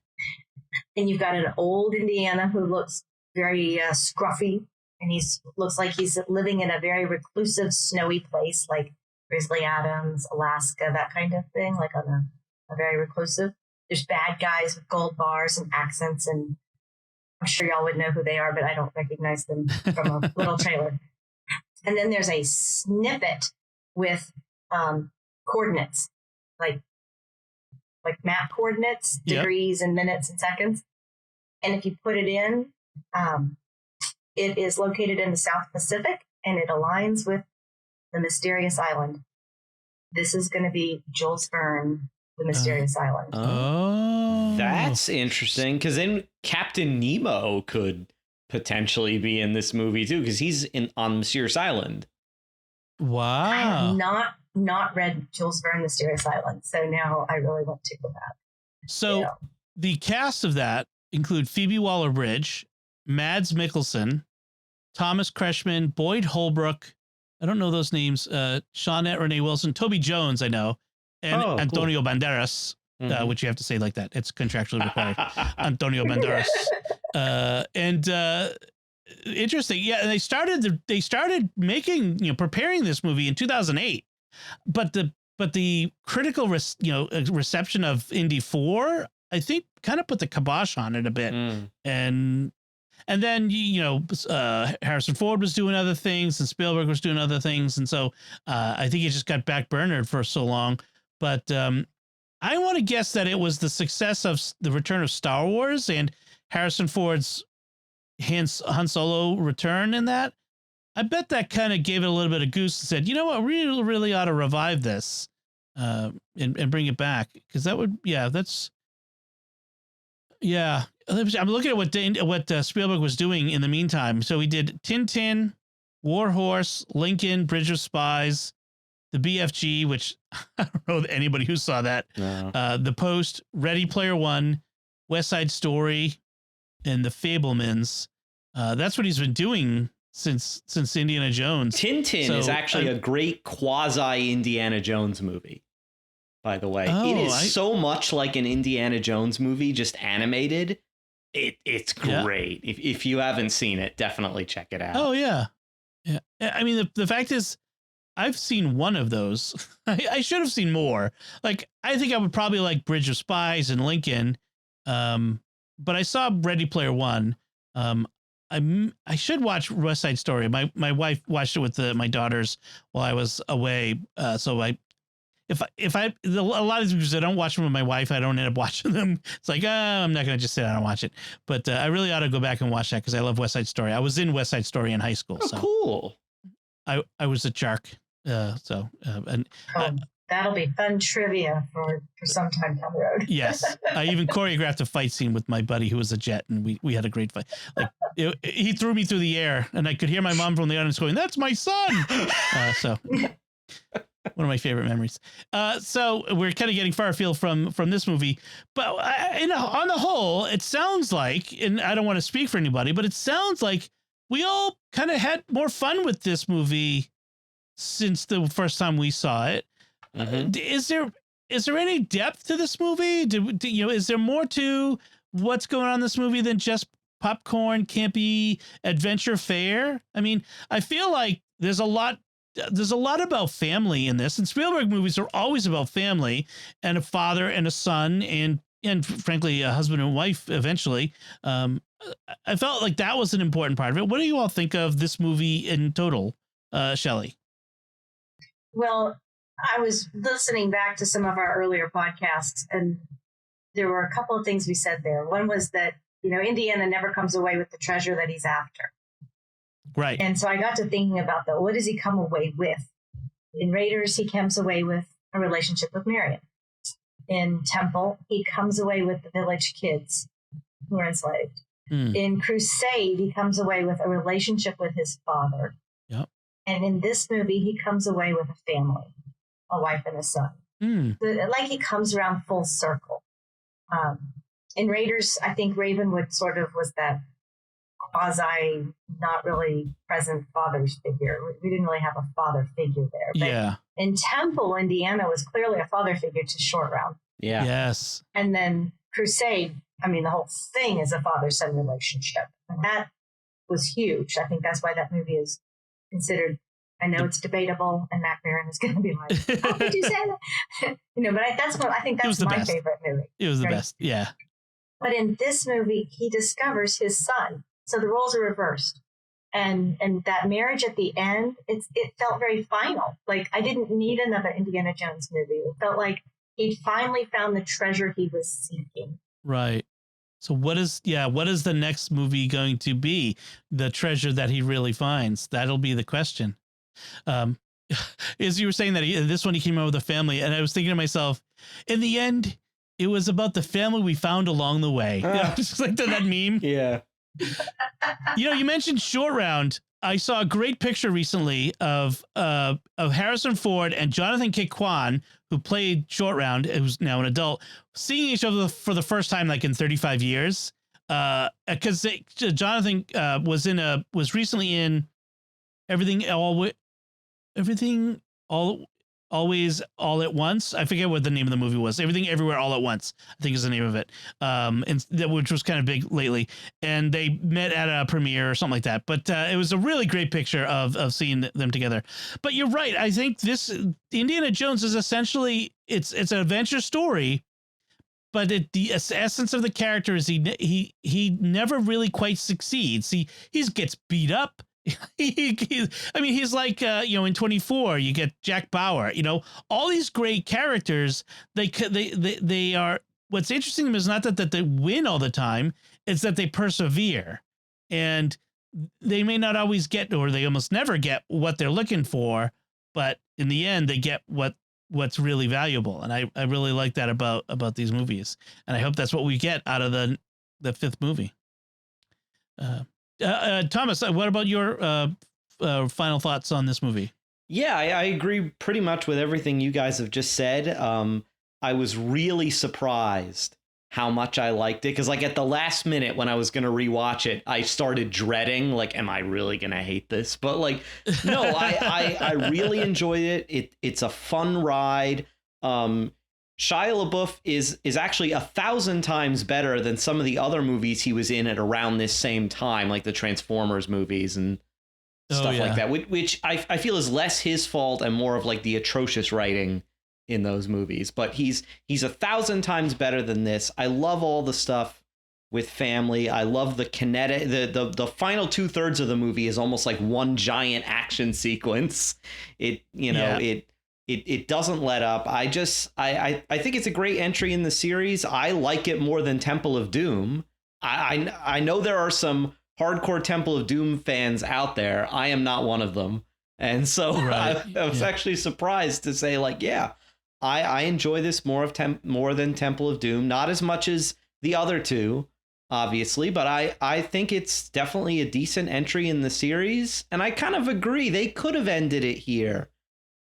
And you've got an old Indiana who looks very scruffy, and looks like he's living in a very reclusive, snowy place, like Grizzly Adams, Alaska, that kind of thing, like on a very reclusive. There's bad guys with gold bars and accents, and I'm sure y'all would know who they are, but I don't recognize them from a little trailer. And then there's a snippet with coordinates, like map coordinates, degrees and minutes and seconds. And if you put it in, it is located in the South Pacific, and it aligns with the mysterious island. This is going to be Jules Verne, the mysterious island. Oh, that's interesting, because then Captain Nemo could potentially be in this movie too, because he's on Mysterious Island. Wow. I have not read Jules Verne, Mysterious Island, so now I really want to go back. So the cast of that include Phoebe Waller-Bridge, Mads Mikkelsen, Thomas Kretschmann, Boyd Holbrook. I don't know those names. Shawnette Renee Wilson, Toby Jones, I know, and Antonio Banderas, which you have to say like that. It's contractually required. Antonio Banderas. Interesting. Yeah. And they started making, preparing this movie in 2008, but the critical, reception of Indy 4, I think kind of put the kibosh on it a bit. And then, Harrison Ford was doing other things and Spielberg was doing other things. And so I think it just got backburnered for so long. But I want to guess that it was the success of the return of Star Wars and Harrison Ford's Han Solo return in that. I bet that kind of gave it a little bit of goose and said, you know what, we really ought to revive this and bring it back. Because that would, I'm looking at what Spielberg was doing in the meantime. So he did Tintin, War Horse, Lincoln, Bridge of Spies, the BFG, which I don't know anybody who saw that. No. The Post, Ready Player One, West Side Story, and The Fabelmans. That's what he's been doing since Indiana Jones. Tintin is actually a great quasi Indiana Jones movie. By the way, it is so much like an Indiana Jones movie, just animated. It's great. Yeah. If you haven't seen it, definitely check it out. Oh yeah. I mean, the fact is, I've seen one of those. I should have seen more. Like, I think I would probably like Bridge of Spies and Lincoln. But I saw Ready Player One. I should watch West Side Story. My wife watched it with my daughters while I was away. So a lot of these movies I don't watch them with my wife, I don't end up watching them. It's like, I'm not going to just sit down and watch it. But I really ought to go back and watch that because I love West Side Story. I was in West Side Story in high school. Oh, so cool. I was a shark. That'll be fun trivia for some time down the road. Yes. I even choreographed a fight scene with my buddy who was a jet, and we had a great fight. Like, he threw me through the air, and I could hear my mom from the audience going, "That's my son!" So one of my favorite memories. So we're kind of getting far afield from this movie, but on the whole, it sounds like, and I don't want to speak for anybody, but it sounds like we all kind of had more fun with this movie since the first time we saw it. Is there any depth to this movie? Is there more to what's going on in this movie than just popcorn, campy adventure fare? I mean, I feel like there's a lot about family in this, and Spielberg movies are always about family and a father and a son and frankly a husband and wife eventually. I felt like that was an important part of it. What do you all think of this movie in total, Shelly? Well, I was listening back to some of our earlier podcasts, and there were a couple of things we said there. One was that, Indiana never comes away with the treasure that he's after. Right. And so I got to thinking about what does he come away with? In Raiders, he comes away with a relationship with Marion. In Temple, he comes away with the village kids who are enslaved. In Crusade, he comes away with a relationship with his father. Yep. And in this movie, he comes away with a family, a wife and a son. Like he comes around full circle. In Raiders, I think Ravenwood sort of was that quasi, not really present father's figure. We didn't really have a father figure there. But yeah. In Temple, Indiana was clearly a father figure to Short Round. Yeah. Yes. And then Crusade, I mean, the whole thing is a father-son relationship. And that was huge. I think that's why that movie is considered, I know it's debatable, and Mac Maron is going to be like, how could you say that? But I think that's my favorite movie. It was the best. Yeah. But in this movie, he discovers his son. So the roles are reversed. And that marriage at the end, it felt very final. Like, I didn't need another Indiana Jones movie. It felt like he'd finally found the treasure he was seeking. Right. So what is the next movie going to be? The treasure that he really finds? That'll be the question. As you were saying that this one, he came out with a family, and I was thinking to myself, in the end, it was about the family we found along the way. Just like that meme. Yeah. You mentioned Short Round. I saw a great picture recently of Harrison Ford and Jonathan Ke Quan, who played Short Round, who's now an adult, seeing each other for the first time like in 35 years. Because Jonathan was recently in Everything Always All at Once. I forget what the name of the movie was. Everything Everywhere All at Once, I think is the name of it. Which was kind of big lately. And they met at a premiere or something like that. But it was a really great picture of seeing them together. But you're right. I think this Indiana Jones is essentially it's an adventure story. But the essence of the character is he never really quite succeeds. He gets beat up. He's like, in 24, you get Jack Bauer, all these great characters. They are, what's interesting to them is not that they win all the time. It's that they persevere, and they may not always get, or they almost never get what they're looking for. But in the end, they get what's really valuable. And I really like that about these movies. And I hope that's what we get out of the fifth movie. Thomas, what about your final thoughts on this movie? Yeah, I agree pretty much with everything you guys have just said. I was really surprised how much I liked it, because like at the last minute when I was going to rewatch it, I started dreading, like, am I really going to hate this? But like, no, I really enjoyed it. It's a fun ride. Shia LaBeouf is actually 1,000 times better than some of the other movies he was in at around this same time, like the Transformers movies and stuff like that, which I feel is less his fault and more of like the atrocious writing in those movies. But he's 1,000 times better than this. I love all the stuff with family. I love the kinetic. The final 2/3 of the movie is almost like one giant action sequence. It doesn't let up. I think it's a great entry in the series. I like it more than Temple of Doom. I know there are some hardcore Temple of Doom fans out there. I am not one of them. And so I was actually surprised to say, like, yeah, I enjoy this more than Temple of Doom. Not as much as the other two, obviously, but I think it's definitely a decent entry in the series. And I kind of agree. They could have ended it here.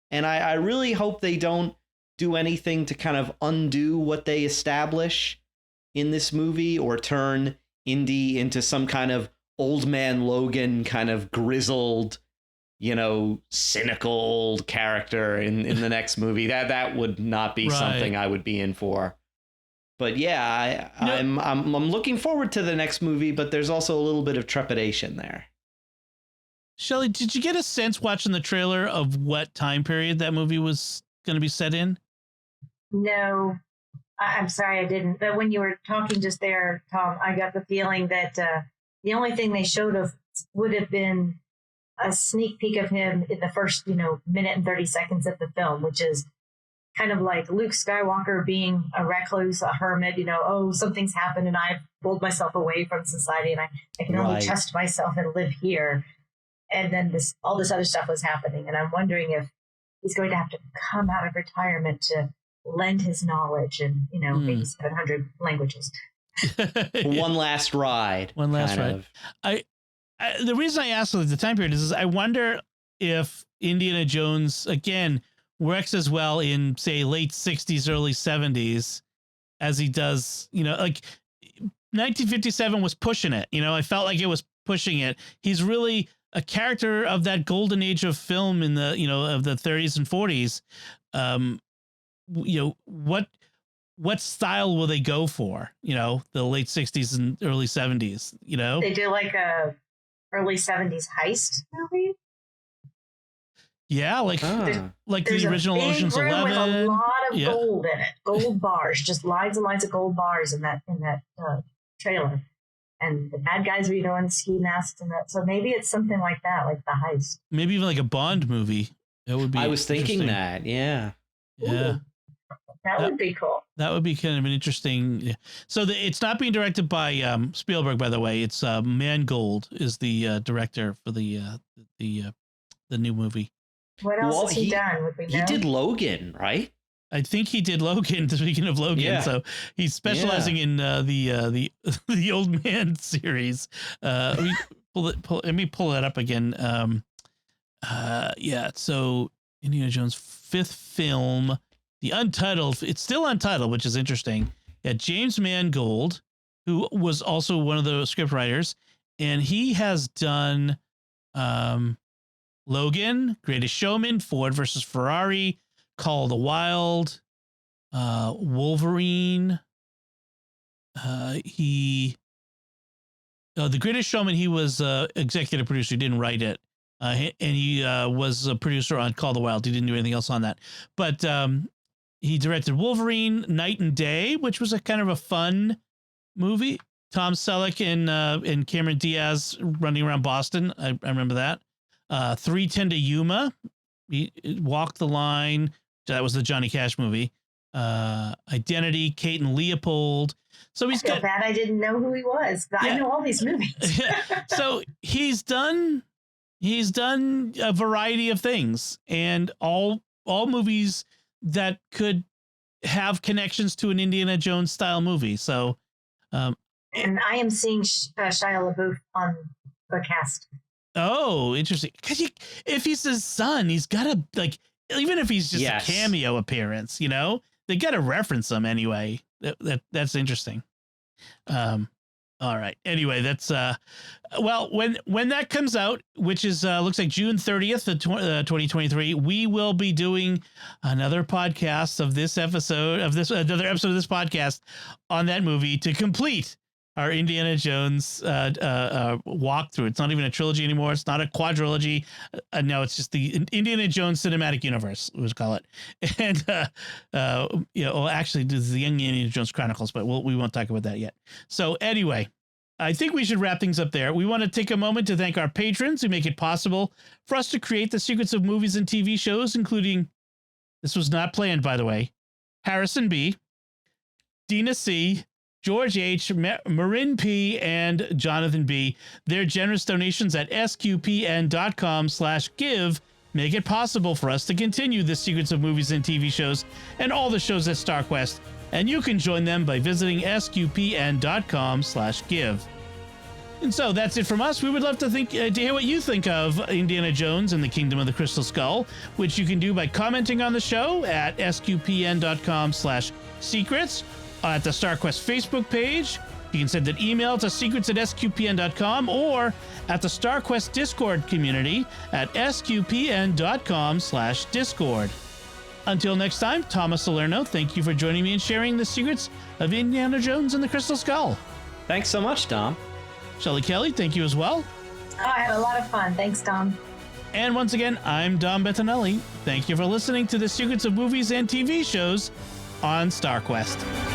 And I really hope they don't do anything to kind of undo what they establish in this movie, or turn Indy into some kind of old man Logan kind of grizzled, cynical old character in the next movie. That would not be something I would be in for. But yeah, I'm looking forward to the next movie, but there's also a little bit of trepidation there. Shelly, did you get a sense watching the trailer of what time period that movie was going to be set in? No, I'm sorry, I didn't. But when you were talking just there, Tom, I got the feeling that the only thing they showed of would have been a sneak peek of him in the first, minute and 30 seconds of the film, which is kind of like Luke Skywalker being a recluse, a hermit, something's happened and I've pulled myself away from society and I can only trust myself and live here. And then all this other stuff was happening. And I'm wondering if he's going to have to come out of retirement to lend his knowledge and, maybe 700 languages. One last ride. One last ride. The reason I asked the time period is I wonder if Indiana Jones, again, works as well in, say, late 60s, early 70s as he does, like 1957 was pushing it. I felt like it was pushing it. He's really a character of that golden age of film in the, of the 30s and 40s. What style will they go for? The late 60s and early 70s, They do like a early 70s heist movie? Yeah, like the original Ocean's 11. With a lot of gold in it, gold bars, just lines and lines of gold bars in that trailer. And the bad guys are, in ski masks and that. So maybe it's something like that, like The Heist. Maybe even like a Bond movie. That would be. I was thinking that. Yeah. Yeah. That would be cool. That would be kind of an interesting. So it's not being directed by Spielberg, by the way. It's Mangold is the director for the new movie. What else has he done? Would we know? He did Logan, right? I think he did Logan. Speaking of Logan, so he's specializing in the old man series. let me pull that up again. Yeah. So Indiana Jones' fifth film, the Untitled. It's still Untitled, which is interesting. Yeah, James Mangold, who was also one of the script writers, and he has done Logan, Greatest Showman, Ford versus Ferrari, Call of the Wild, Wolverine. The Greatest Showman, he was executive producer. He didn't write it. And he was a producer on Call of the Wild. He didn't do anything else on that. But he directed Wolverine, Night and Day, which was a kind of a fun movie. Tom Selleck and Cameron Diaz running around Boston. I remember that. 3:10 to Yuma, Walk the Line. That was the Johnny Cash movie. Identity, Kate and Leopold. So he's got bad. I didn't know who he was. I know all these movies. So he's done a variety of things, and all movies that could have connections to an Indiana Jones style movie. So, and I am seeing Shia LaBeouf on the cast. Oh, interesting. Because if he's his son, he's got to, like, even if he's just a cameo appearance, you know, they got to reference him anyway. That's interesting. All right. Anyway, that's well, when that comes out, which is looks like June 30th of 2023, we will be doing another podcast of this episode of this another episode of this podcast on that movie to complete our Indiana Jones walkthrough. It's not even a trilogy anymore. It's not a quadrilogy. No, it's just the Indiana Jones Cinematic Universe, we'll call it. And actually, this is the Young Indiana Jones Chronicles, but we won't talk about that yet. So anyway, I think we should wrap things up there. We want to take a moment to thank our patrons who make it possible for us to create the secrets of movies and TV shows, including, this was not planned, by the way, Harrison B., Dina C., George H., Marin P., and Jonathan B. Their generous donations at sqpn.com/give make it possible for us to continue the secrets of movies and TV shows and all the shows at StarQuest. And you can join them by visiting sqpn.com/give. And so that's it from us. We would love to hear what you think of Indiana Jones and the Kingdom of the Crystal Skull, which you can do by commenting on the show at sqpn.com/secrets. At the StarQuest Facebook page. You can send an email to secrets@sqpn.com or at the StarQuest Discord community at sqpn.com/discord. Until next time, Thomas Salerno, thank you for joining me and sharing the secrets of Indiana Jones and the Crystal Skull. Thanks so much, Dom. Shelly Kelly, thank you as well. Oh, I had a lot of fun. Thanks, Dom. And once again, I'm Dom Bettinelli. Thank you for listening to the secrets of movies and TV shows on StarQuest.